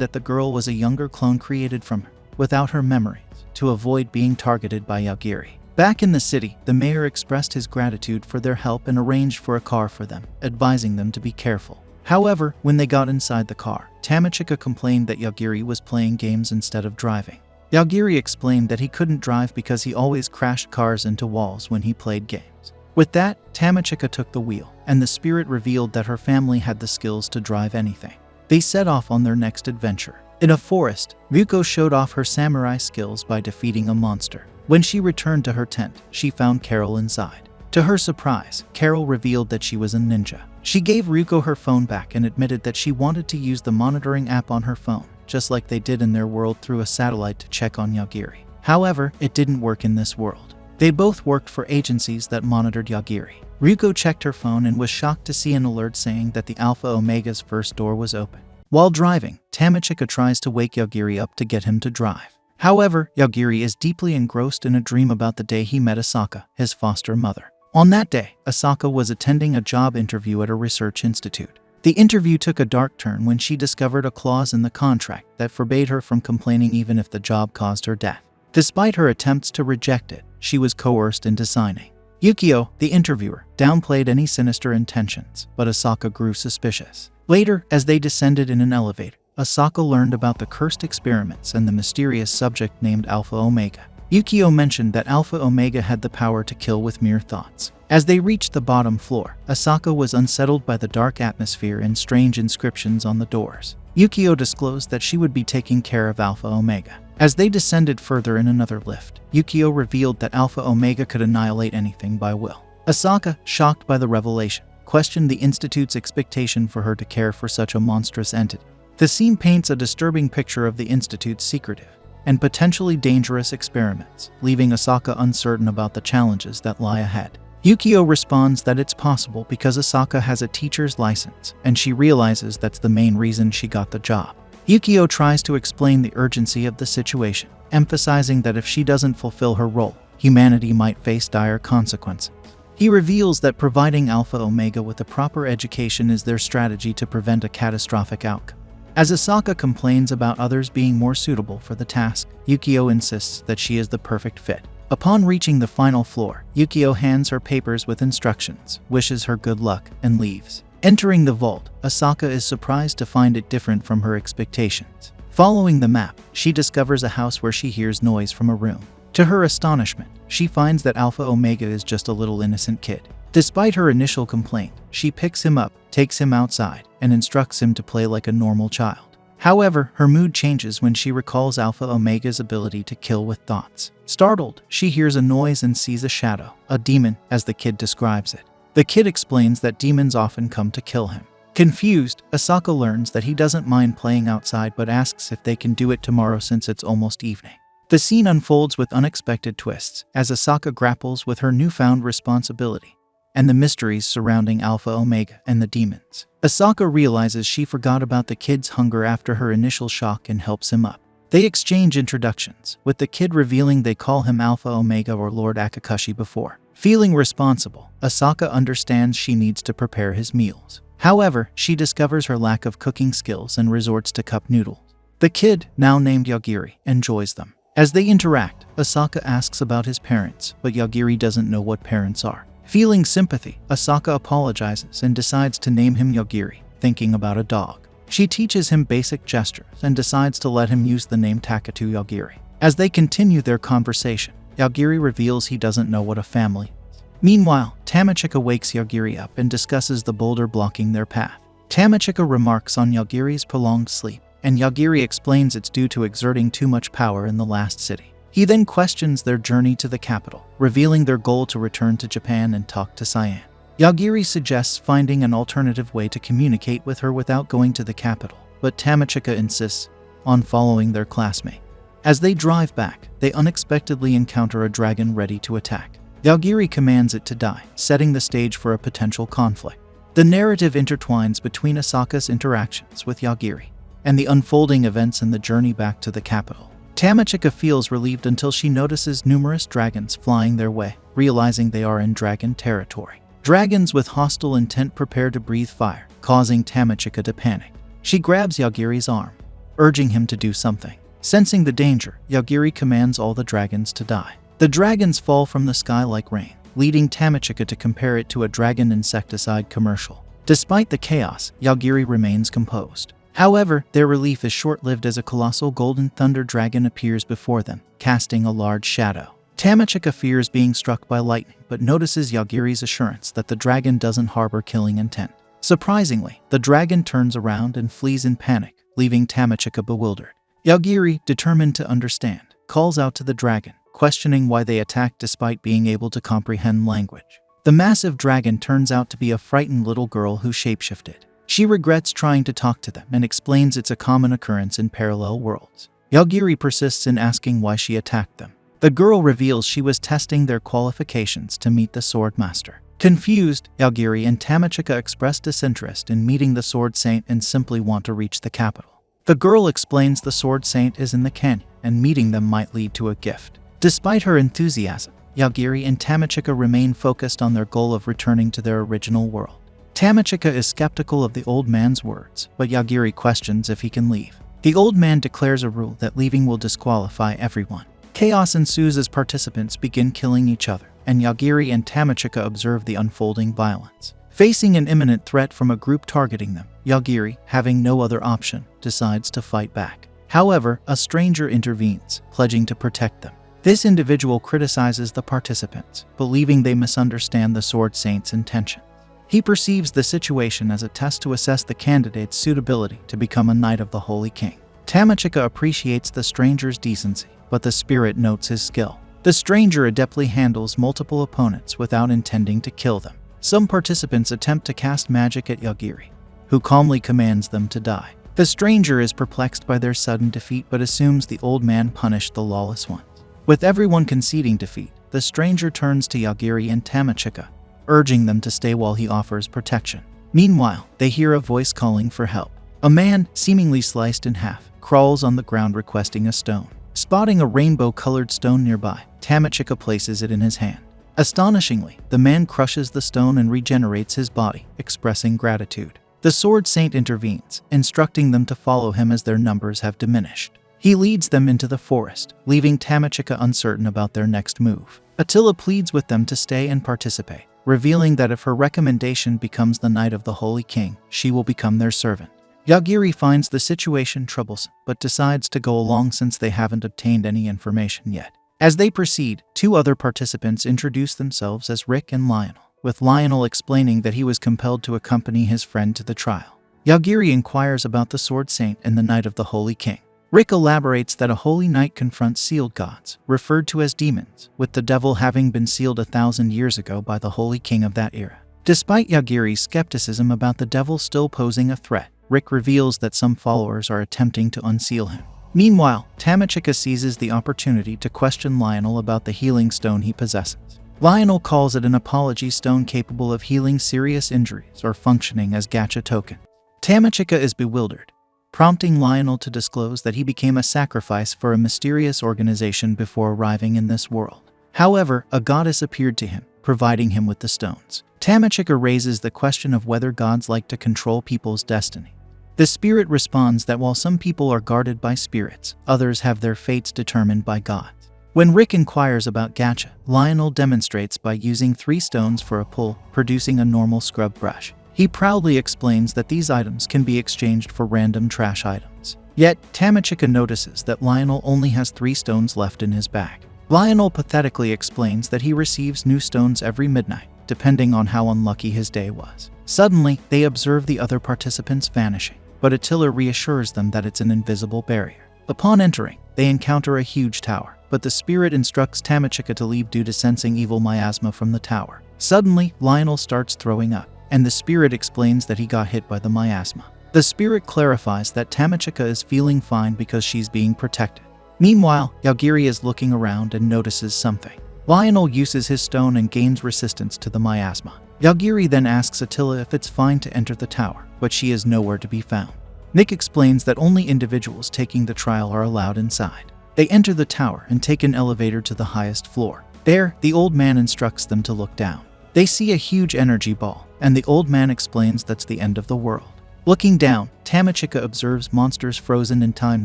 A: that the girl was a younger clone created from her, without her memories, to avoid being targeted by Yogiri. Back in the city, the mayor expressed his gratitude for their help and arranged for a car for them, advising them to be careful. However, when they got inside the car, Tamachika complained that Yogiri was playing games instead of driving. Yogiri explained that he couldn't drive because he always crashed cars into walls when he played games. With that, Tamachika took the wheel, and the spirit revealed that her family had the skills to drive anything. They set off on their next adventure. In a forest, Ryuko showed off her samurai skills by defeating a monster. When she returned to her tent, she found Carol inside. To her surprise, Carol revealed that she was a ninja. She gave Ryuko her phone back and admitted that she wanted to use the monitoring app on her phone, just like they did in their world through a satellite to check on Yogiri. However, it didn't work in this world. They both worked for agencies that monitored Yogiri. Ryuko checked her phone and was shocked to see an alert saying that the Alpha Omega's first door was open. While driving, Tamachika tries to wake Yogiri up to get him to drive. However, Yogiri is deeply engrossed in a dream about the day he met Asaka, his foster mother. On that day, Asaka was attending a job interview at a research institute. The interview took a dark turn when she discovered a clause in the contract that forbade her from complaining even if the job caused her death. Despite her attempts to reject it, she was coerced into signing. Yukio, the interviewer, downplayed any sinister intentions, but Asaka grew suspicious. Later, as they descended in an elevator, Asaka learned about the cursed experiments and the mysterious subject named Alpha Omega. Yukio mentioned that Alpha Omega had the power to kill with mere thoughts. As they reached the bottom floor, Asaka was unsettled by the dark atmosphere and strange inscriptions on the doors. Yukio disclosed that she would be taking care of Alpha Omega. As they descended further in another lift, Yukio revealed that Alpha Omega could annihilate anything by will. Asaka, shocked by the revelation, questioned the Institute's expectation for her to care for such a monstrous entity. The scene paints a disturbing picture of the Institute's secretive and potentially dangerous experiments, leaving Asaka uncertain about the challenges that lie ahead. Yukio responds that it's possible because Asaka has a teacher's license, and she realizes that's the main reason she got the job. Yukio tries to explain the urgency of the situation, emphasizing that if she doesn't fulfill her role, humanity might face dire consequences. He reveals that providing Alpha Omega with a proper education is their strategy to prevent a catastrophic outcome.
B: As Asaka complains about others being more suitable for the task, Yukio insists that she is the perfect fit. Upon reaching the final floor, Yukio hands her papers with instructions, wishes her good luck, and leaves. Entering the vault, Asaka is surprised to find it different from her expectations. Following the map, she discovers a house where she hears noise from a room. To her astonishment, she finds that Alpha Omega is just a little innocent kid. Despite her initial complaint, she picks him up, takes him outside, and instructs him to play like a normal child. However, her mood changes when she recalls Alpha Omega's ability to kill with thoughts. Startled, she hears a noise and sees a shadow, a demon, as the kid describes it. The kid explains that demons often come to kill him. Confused, Asaka learns that he doesn't mind playing outside but asks if they can do it tomorrow since it's almost evening. The scene unfolds with unexpected twists as Asaka grapples with her newfound responsibility and the mysteries surrounding Alpha Omega and the demons. Asaka realizes she forgot about the kid's hunger after her initial shock and helps him up. They exchange introductions, with the kid revealing they call him Alpha Omega or Lord Akakashi before. Feeling responsible, Asaka understands she needs to prepare his meals. However, she discovers her lack of cooking skills and resorts to cup noodles. The kid, now named Yogiri, enjoys them. As they interact, Asaka asks about his parents, but Yogiri doesn't know what parents are. Feeling sympathy, Asaka apologizes and decides to name him Yogiri, thinking about a dog. She teaches him basic gestures and decides to let him use the name Takatou Yogiri. As they continue their conversation, Yogiri reveals he doesn't know what a family is. Meanwhile, Tamachika wakes Yogiri up and discusses the boulder blocking their path. Tamachika remarks on Yogiri's prolonged sleep, and Yogiri explains it's due to exerting too much power in the last city. He then questions their journey to the capital, revealing their goal to return to Japan and talk to Cyan. Yogiri suggests finding an alternative way to communicate with her without going to the capital, but Tamachika insists on following their classmate. As they drive back, they unexpectedly encounter a dragon ready to attack. Yogiri commands it to die, setting the stage for a potential conflict. The narrative intertwines between Asaka's interactions with Yogiri and the unfolding events in the journey back to the capital. Tamachika feels relieved until she notices numerous dragons flying their way, realizing they are in dragon territory. Dragons with hostile intent prepare to breathe fire, causing Tamachika to panic. She grabs Yogiri's arm, urging him to do something. Sensing the danger, Yogiri commands all the dragons to die. The dragons fall from the sky like rain, leading Tamachika to compare it to a dragon insecticide commercial. Despite the chaos, Yogiri remains composed. However, their relief is short-lived as a colossal golden thunder dragon appears before them, casting a large shadow. Tamachika fears being struck by lightning, but notices Yogiri's assurance that the dragon doesn't harbor killing intent. Surprisingly, the dragon turns around and flees in panic, leaving Tamachika bewildered. Yogiri, determined to understand, calls out to the dragon, questioning why they attacked despite being able to comprehend language. The massive dragon turns out to be a frightened little girl who shapeshifted. She regrets trying to talk to them and explains it's a common occurrence in parallel worlds. Yogiri persists in asking why she attacked them. The girl reveals she was testing their qualifications to meet the Sword Master. Confused, Yogiri and Tamachika express disinterest in meeting the Sword Saint and simply want to reach the capital. The girl explains the Sword Saint is in the canyon, and meeting them might lead to a gift. Despite her enthusiasm, Yogiri and Tamachika remain focused on their goal of returning to their original world. Tamachika is skeptical of the old man's words, but Yogiri questions if he can leave. The old man declares a rule that leaving will disqualify everyone. Chaos ensues as participants begin killing each other, and Yogiri and Tamachika observe the unfolding violence. Facing an imminent threat from a group targeting them, Yogiri, having no other option, decides to fight back. However, a stranger intervenes, pledging to protect them. This individual criticizes the participants, believing they misunderstand the Sword Saint's intention. He perceives the situation as a test to assess the candidate's suitability to become a Knight of the Holy King. Tamachika appreciates the stranger's decency, but the spirit notes his skill. The stranger adeptly handles multiple opponents without intending to kill them. Some participants attempt to cast magic at Yogiri, who calmly commands them to die. The stranger is perplexed by their sudden defeat but assumes the old man punished the lawless ones. With everyone conceding defeat, the stranger turns to Yogiri and Tamachika, urging them to stay while he offers protection. Meanwhile, they hear a voice calling for help. A man, seemingly sliced in half, crawls on the ground requesting a stone. Spotting a rainbow-colored stone nearby, Tamachika places it in his hand. Astonishingly, the man crushes the stone and regenerates his body, expressing gratitude. The Sword Saint intervenes, instructing them to follow him as their numbers have diminished. He leads them into the forest, leaving Tamachika uncertain about their next move. Attila pleads with them to stay and participate, revealing that if her recommendation becomes the Knight of the Holy King, she will become their servant. Yogiri finds the situation troublesome, but decides to go along since they haven't obtained any information yet. As they proceed, two other participants introduce themselves as Rick and Lionel, with Lionel explaining that he was compelled to accompany his friend to the trial. Yogiri inquires about the Sword Saint and the Knight of the Holy King. Rick elaborates that a holy knight confronts sealed gods, referred to as demons, with the devil having been sealed 1,000 years ago by the Holy King of that era. Despite Yogiri's skepticism about the devil still posing a threat, Rick reveals that some followers are attempting to unseal him. Meanwhile, Tamachika seizes the opportunity to question Lionel about the healing stone he possesses. Lionel calls it an apology stone capable of healing serious injuries or functioning as gacha token. Tamachika is bewildered, prompting Lionel to disclose that he became a sacrifice for a mysterious organization before arriving in this world. However, a goddess appeared to him, providing him with the stones. Tamachika raises the question of whether gods like to control people's destiny. The spirit responds that while some people are guarded by spirits, others have their fates determined by gods. When Rick inquires about gacha, Lionel demonstrates by using 3 stones for a pull, producing a normal scrub brush. He proudly explains that these items can be exchanged for random trash items. Yet, Tamachika notices that Lionel only has 3 stones left in his bag. Lionel pathetically explains that he receives new stones every midnight, depending on how unlucky his day was. Suddenly, they observe the other participants vanishing, but Attila reassures them that it's an invisible barrier. Upon entering, they encounter a huge tower, but the spirit instructs Tamachika to leave due to sensing evil miasma from the tower. Suddenly, Lionel starts throwing up, and the spirit explains that he got hit by the miasma. The spirit clarifies that Tamachika is feeling fine because she's being protected. Meanwhile, Yogiri is looking around and notices something. Lionel uses his stone and gains resistance to the miasma. Yogiri then asks Attila if it's fine to enter the tower, but she is nowhere to be found. Nick explains that only individuals taking the trial are allowed inside. They enter the tower and take an elevator to the highest floor. There, the old man instructs them to look down. They see a huge energy ball, and the old man explains that's the end of the world. Looking down, Tamachika observes monsters frozen in time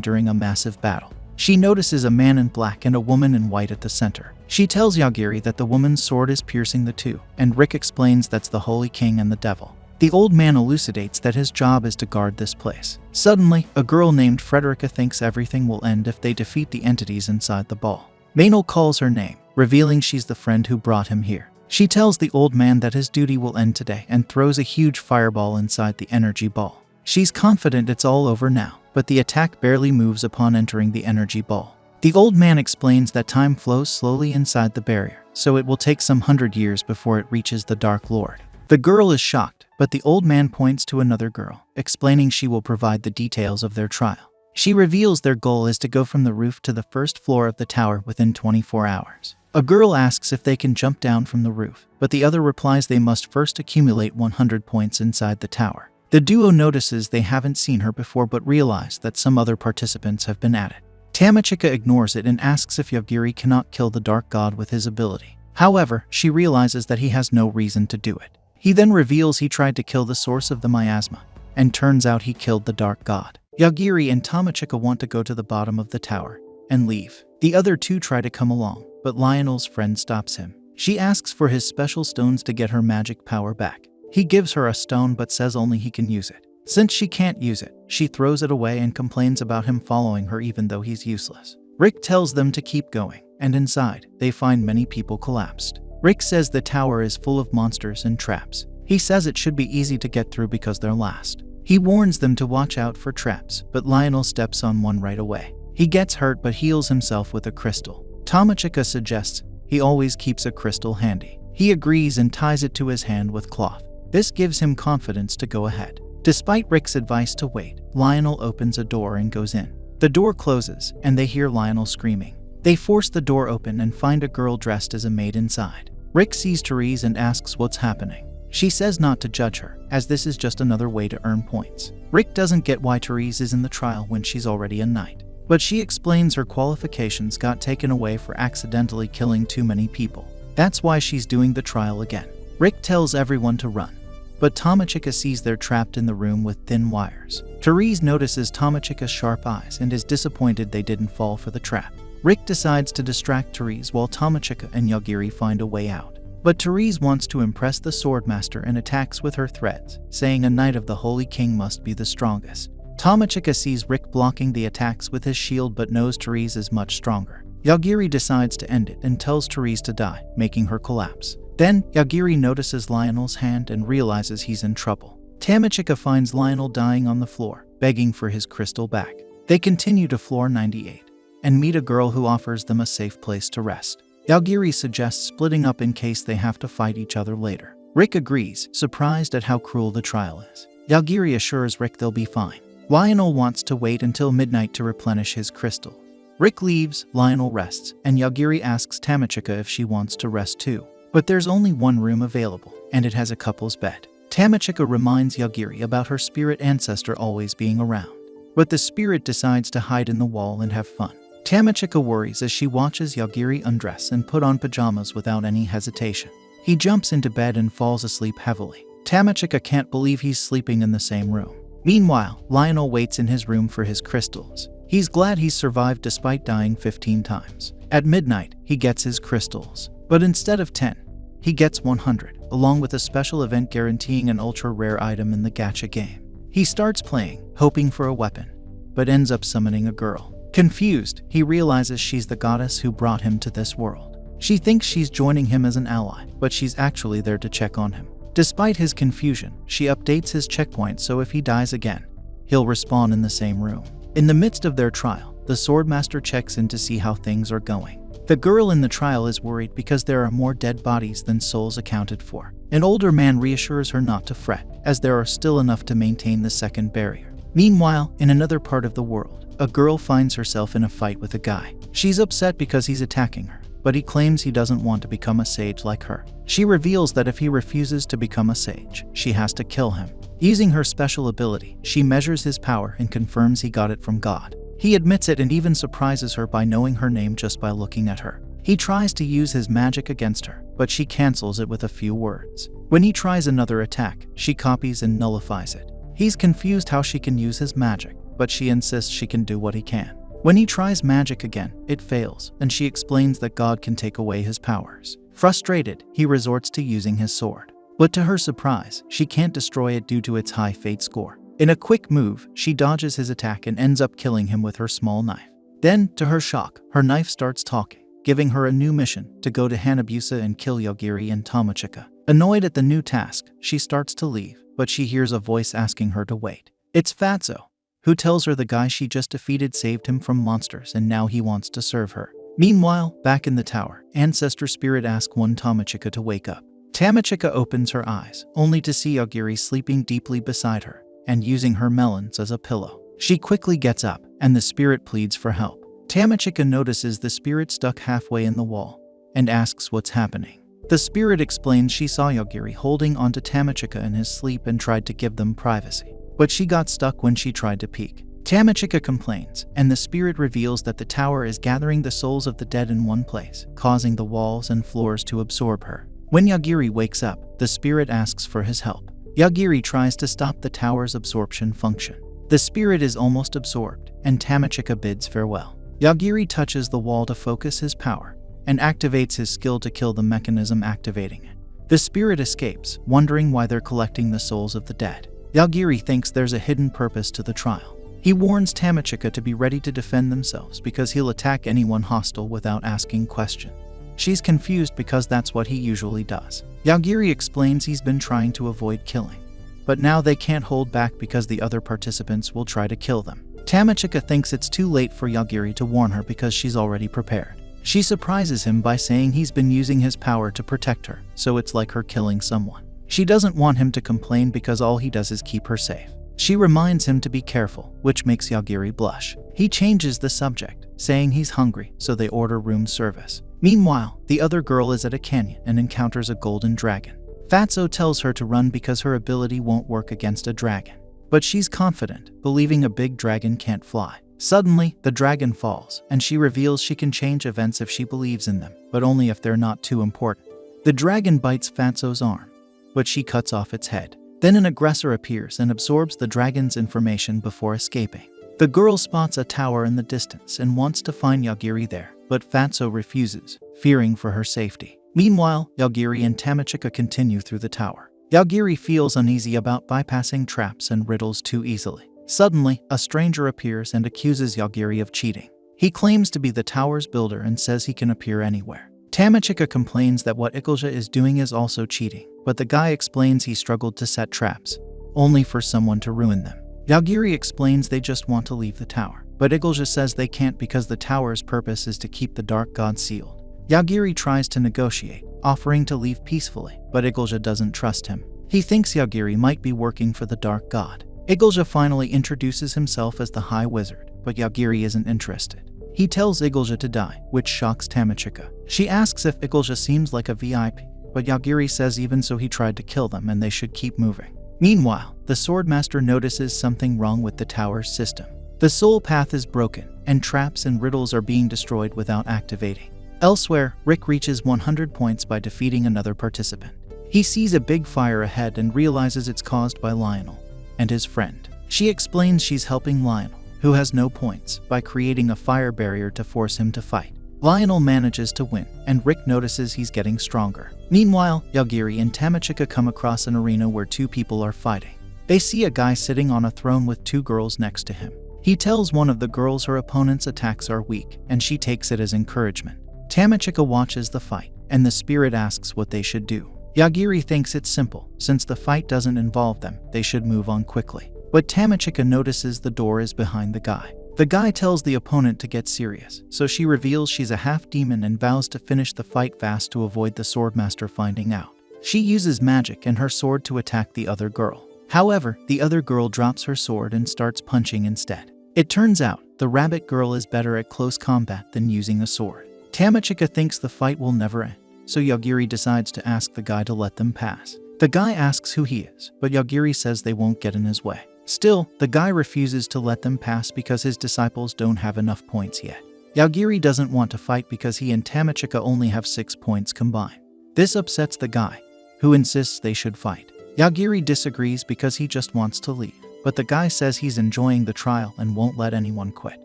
B: during a massive battle. She notices a man in black and a woman in white at the center. She tells Yogiri that the woman's sword is piercing the two, and Rick explains that's the Holy King and the devil. The old man elucidates that his job is to guard this place. Suddenly, a girl named Frederica thinks everything will end if they defeat the entities inside the ball. Maynel calls her name, revealing she's the friend who brought him here. She tells the old man that his duty will end today and throws a huge fireball inside the energy ball. She's confident it's all over now, but the attack barely moves upon entering the energy ball. The old man explains that time flows slowly inside the barrier, so it will take some 100 years before it reaches the Dark Lord. The girl is shocked, but the old man points to another girl, explaining she will provide the details of their trial. She reveals their goal is to go from the roof to the first floor of the tower within 24 hours. A girl asks if they can jump down from the roof, but the other replies they must first accumulate 100 points inside the tower. The duo notices they haven't seen her before but realize that some other participants have been at it. Tamachika ignores it and asks if Yogiri cannot kill the Dark God with his ability. However, she realizes that he has no reason to do it. He then reveals he tried to kill the source of the miasma, and turns out he killed the Dark God. Yogiri and Tamachika want to go to the bottom of the tower and leave. The other two try to come along, but Lionel's friend stops him. She asks for his special stones to get her magic power back. He gives her a stone but says only he can use it. Since she can't use it, she throws it away and complains about him following her even though he's useless. Rick tells them to keep going, and inside, they find many people collapsed. Rick says the tower is full of monsters and traps. He says it should be easy to get through because they're last. He warns them to watch out for traps, but Lionel steps on one right away. He gets hurt but heals himself with a crystal. Tamachika suggests he always keeps a crystal handy. He agrees and ties it to his hand with cloth. This gives him confidence to go ahead. Despite Rick's advice to wait, Lionel opens a door and goes in. The door closes, and they hear Lionel screaming. They force the door open and find a girl dressed as a maid inside. Rick sees Therese and asks what's happening. She says not to judge her, as this is just another way to earn points. Rick doesn't get why Therese is in the trial when she's already a knight, but she explains her qualifications got taken away for accidentally killing too many people. That's why she's doing the trial again. Rick tells everyone to run. but Tamachika sees they're trapped in the room with thin wires. Therese notices Tamachika's sharp eyes and is disappointed they didn't fall for the trap. Rick decides to distract Therese while Tamachika and Yogiri find a way out. But Therese wants to impress the Swordmaster and attacks with her threads, saying a Knight of the Holy King must be the strongest. Tamachika sees Rick blocking the attacks with his shield but knows Therese is much stronger. Yogiri decides to end it and tells Therese to die, making her collapse. Then, Yogiri notices Lionel's hand and realizes he's in trouble. Tamachika finds Lionel dying on the floor, begging for his crystal back. They continue to floor 98 and meet a girl who offers them a safe place to rest. Yogiri suggests splitting up in case they have to fight each other later. Rick agrees, surprised at how cruel the trial is. Yogiri assures Rick they'll be fine. Lionel wants to wait until midnight to replenish his crystal. Rick leaves, Lionel rests, and Yogiri asks Tamachika if she wants to rest too. But there's only one room available, and it has a couple's bed. Tamachika reminds Yogiri about her spirit ancestor always being around. But the spirit decides to hide in the wall and have fun. Tamachika worries as she watches Yogiri undress and put on pajamas without any hesitation. He jumps into bed and falls asleep heavily. Tamachika can't believe he's sleeping in the same room. Meanwhile, Lionel waits in his room for his crystals. He's glad he's survived despite dying 15 times. At midnight, he gets his crystals. But instead of 10, he gets 100, along with a special event guaranteeing an ultra-rare item in the gacha game. He starts playing, hoping for a weapon, but ends up summoning a girl. Confused, he realizes she's the goddess who brought him to this world. She thinks she's joining him as an ally, but she's actually there to check on him. Despite his confusion, she updates his checkpoint so if he dies again, he'll respawn in the same room. In the midst of their trial, the Swordmaster checks in to see how things are going. The girl in the trial is worried because there are more dead bodies than souls accounted for. An older man reassures her not to fret, as there are still enough to maintain the second barrier. Meanwhile, in another part of the world, a girl finds herself in a fight with a guy. She's upset because he's attacking her, but he claims he doesn't want to become a sage like her. She reveals that if he refuses to become a sage, she has to kill him. Using her special ability, she measures his power and confirms he got it from God. He admits it and even surprises her by knowing her name just by looking at her. He tries to use his magic against her, but she cancels it with a few words. When he tries another attack, she copies and nullifies it. He's confused how she can use his magic, but she insists she can do what he can. When he tries magic again, it fails, and she explains that God can take away his powers. Frustrated, he resorts to using his sword. But to her surprise, she can't destroy it due to its high fate score. In a quick move, she dodges his attack and ends up killing him with her small knife. Then, to her shock, her knife starts talking, giving her a new mission to go to Hanabusa and kill Yogiri and Tamachika. Annoyed at the new task, she starts to leave, but she hears a voice asking her to wait. It's Fatso, who tells her the guy she just defeated saved him from monsters and now he wants to serve her. Meanwhile, back in the tower, Ancestor Spirit asks one Tamachika to wake up. Tamachika opens her eyes, only to see Yogiri sleeping deeply beside her and using her melons as a pillow. She quickly gets up, and the spirit pleads for help. Tamachika notices the spirit stuck halfway in the wall and asks what's happening. The spirit explains she saw Yogiri holding onto Tamachika in his sleep and tried to give them privacy, but she got stuck when she tried to peek. Tamachika complains, and the spirit reveals that the tower is gathering the souls of the dead in one place, causing the walls and floors to absorb her. When Yogiri wakes up, the spirit asks for his help. Yogiri tries to stop the tower's absorption function. The spirit is almost absorbed, and Tamachika bids farewell. Yogiri touches the wall to focus his power, and activates his skill to kill the mechanism activating it. The spirit escapes, wondering why they're collecting the souls of the dead. Yogiri thinks there's a hidden purpose to the trial. He warns Tamachika to be ready to defend themselves because he'll attack anyone hostile without asking questions. She's confused because that's what he usually does. Yogiri explains he's been trying to avoid killing, but now they can't hold back because the other participants will try to kill them. Tamachika thinks it's too late for Yogiri to warn her because she's already prepared. She surprises him by saying he's been using his power to protect her, so it's like her killing someone. She doesn't want him to complain because all he does is keep her safe. She reminds him to be careful, which makes Yogiri blush. He changes the subject, saying he's hungry, so they order room service. Meanwhile, the other girl is at a canyon and encounters a golden dragon. Fatso tells her to run because her ability won't work against a dragon. But she's confident, believing a big dragon can't fly. Suddenly, the dragon falls, and she reveals she can change events if she believes in them, but only if they're not too important. The dragon bites Fatso's arm, but she cuts off its head. Then an aggressor appears and absorbs the dragon's information before escaping. The girl spots a tower in the distance and wants to find Yogiri there, but Fatso refuses, fearing for her safety. Meanwhile, Yogiri and Tamachika continue through the tower. Yogiri feels uneasy about bypassing traps and riddles too easily. Suddenly, a stranger appears and accuses Yogiri of cheating. He claims to be the tower's builder and says he can appear anywhere. Tamachika complains that what Igelja is doing is also cheating, but the guy explains he struggled to set traps, only for someone to ruin them. Yogiri explains they just want to leave the tower, but Igelja says they can't because the tower's purpose is to keep the dark god sealed. Yogiri tries to negotiate, offering to leave peacefully, but Igelja doesn't trust him. He thinks Yogiri might be working for the dark god. Igelja finally introduces himself as the High Wizard, but Yogiri isn't interested. He tells Igelja to die, which shocks Tamachika. She asks if Igelja seems like a VIP, but Yogiri says even so he tried to kill them and they should keep moving. Meanwhile, the Swordmaster notices something wrong with the tower's system. The soul path is broken, and traps and riddles are being destroyed without activating. Elsewhere, Rick reaches 100 points by defeating another participant. He sees a big fire ahead and realizes it's caused by Lionel and his friend. She explains she's helping Lionel, who has no points, by creating a fire barrier to force him to fight. Lionel manages to win, and Rick notices he's getting stronger. Meanwhile, Yogiri and Tamachika come across an arena where two people are fighting. They see a guy sitting on a throne with two girls next to him. He tells one of the girls her opponent's attacks are weak, and she takes it as encouragement. Tamachika watches the fight, and the spirit asks what they should do. Yogiri thinks it's simple. Since the fight doesn't involve them, they should move on quickly. But Tamachika notices the door is behind the guy. The guy tells the opponent to get serious, so she reveals she's a half-demon and vows to finish the fight fast to avoid the Swordmaster finding out. She uses magic and her sword to attack the other girl. However, the other girl drops her sword and starts punching instead. It turns out, the rabbit girl is better at close combat than using a sword. Tamachika thinks the fight will never end, so Yogiri decides to ask the guy to let them pass. The guy asks who he is, but Yogiri says they won't get in his way. Still, the guy refuses to let them pass because his disciples don't have enough points yet. Yogiri doesn't want to fight because he and Tamachika only have 6 points combined. This upsets the guy, who insists they should fight. Yogiri disagrees because he just wants to leave, but the guy says he's enjoying the trial and won't let anyone quit.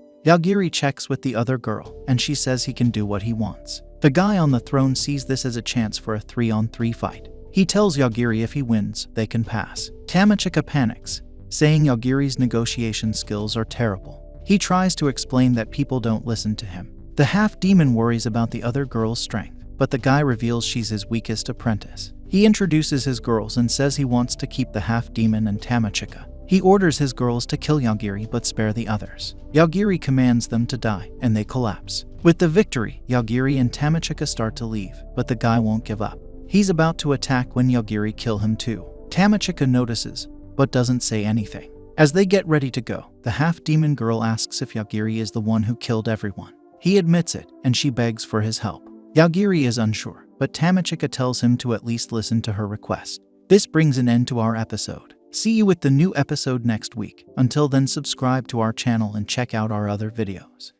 B: Yogiri checks with the other girl, and she says he can do what he wants. The guy on the throne sees this as a chance for a 3-on-3 fight. He tells Yogiri if he wins, they can pass. Tamachika panics, saying Yogiri's negotiation skills are terrible. He tries to explain that people don't listen to him. The half-demon worries about the other girl's strength, but the guy reveals she's his weakest apprentice. He introduces his girls and says he wants to keep the half-demon and Tamachika. He orders his girls to kill Yogiri but spare the others. Yogiri commands them to die, and they collapse. With the victory, Yogiri and Tamachika start to leave, but the guy won't give up. He's about to attack when Yogiri kill him too. Tamachika notices, but doesn't say anything. As they get ready to go, the half-demon girl asks if Yogiri is the one who killed everyone. He admits it, and she begs for his help. Yogiri is unsure, but Tamachika tells him to at least listen to her request. This brings an end to our episode. See you with the new episode next week. Until then, subscribe to our channel and check out our other videos.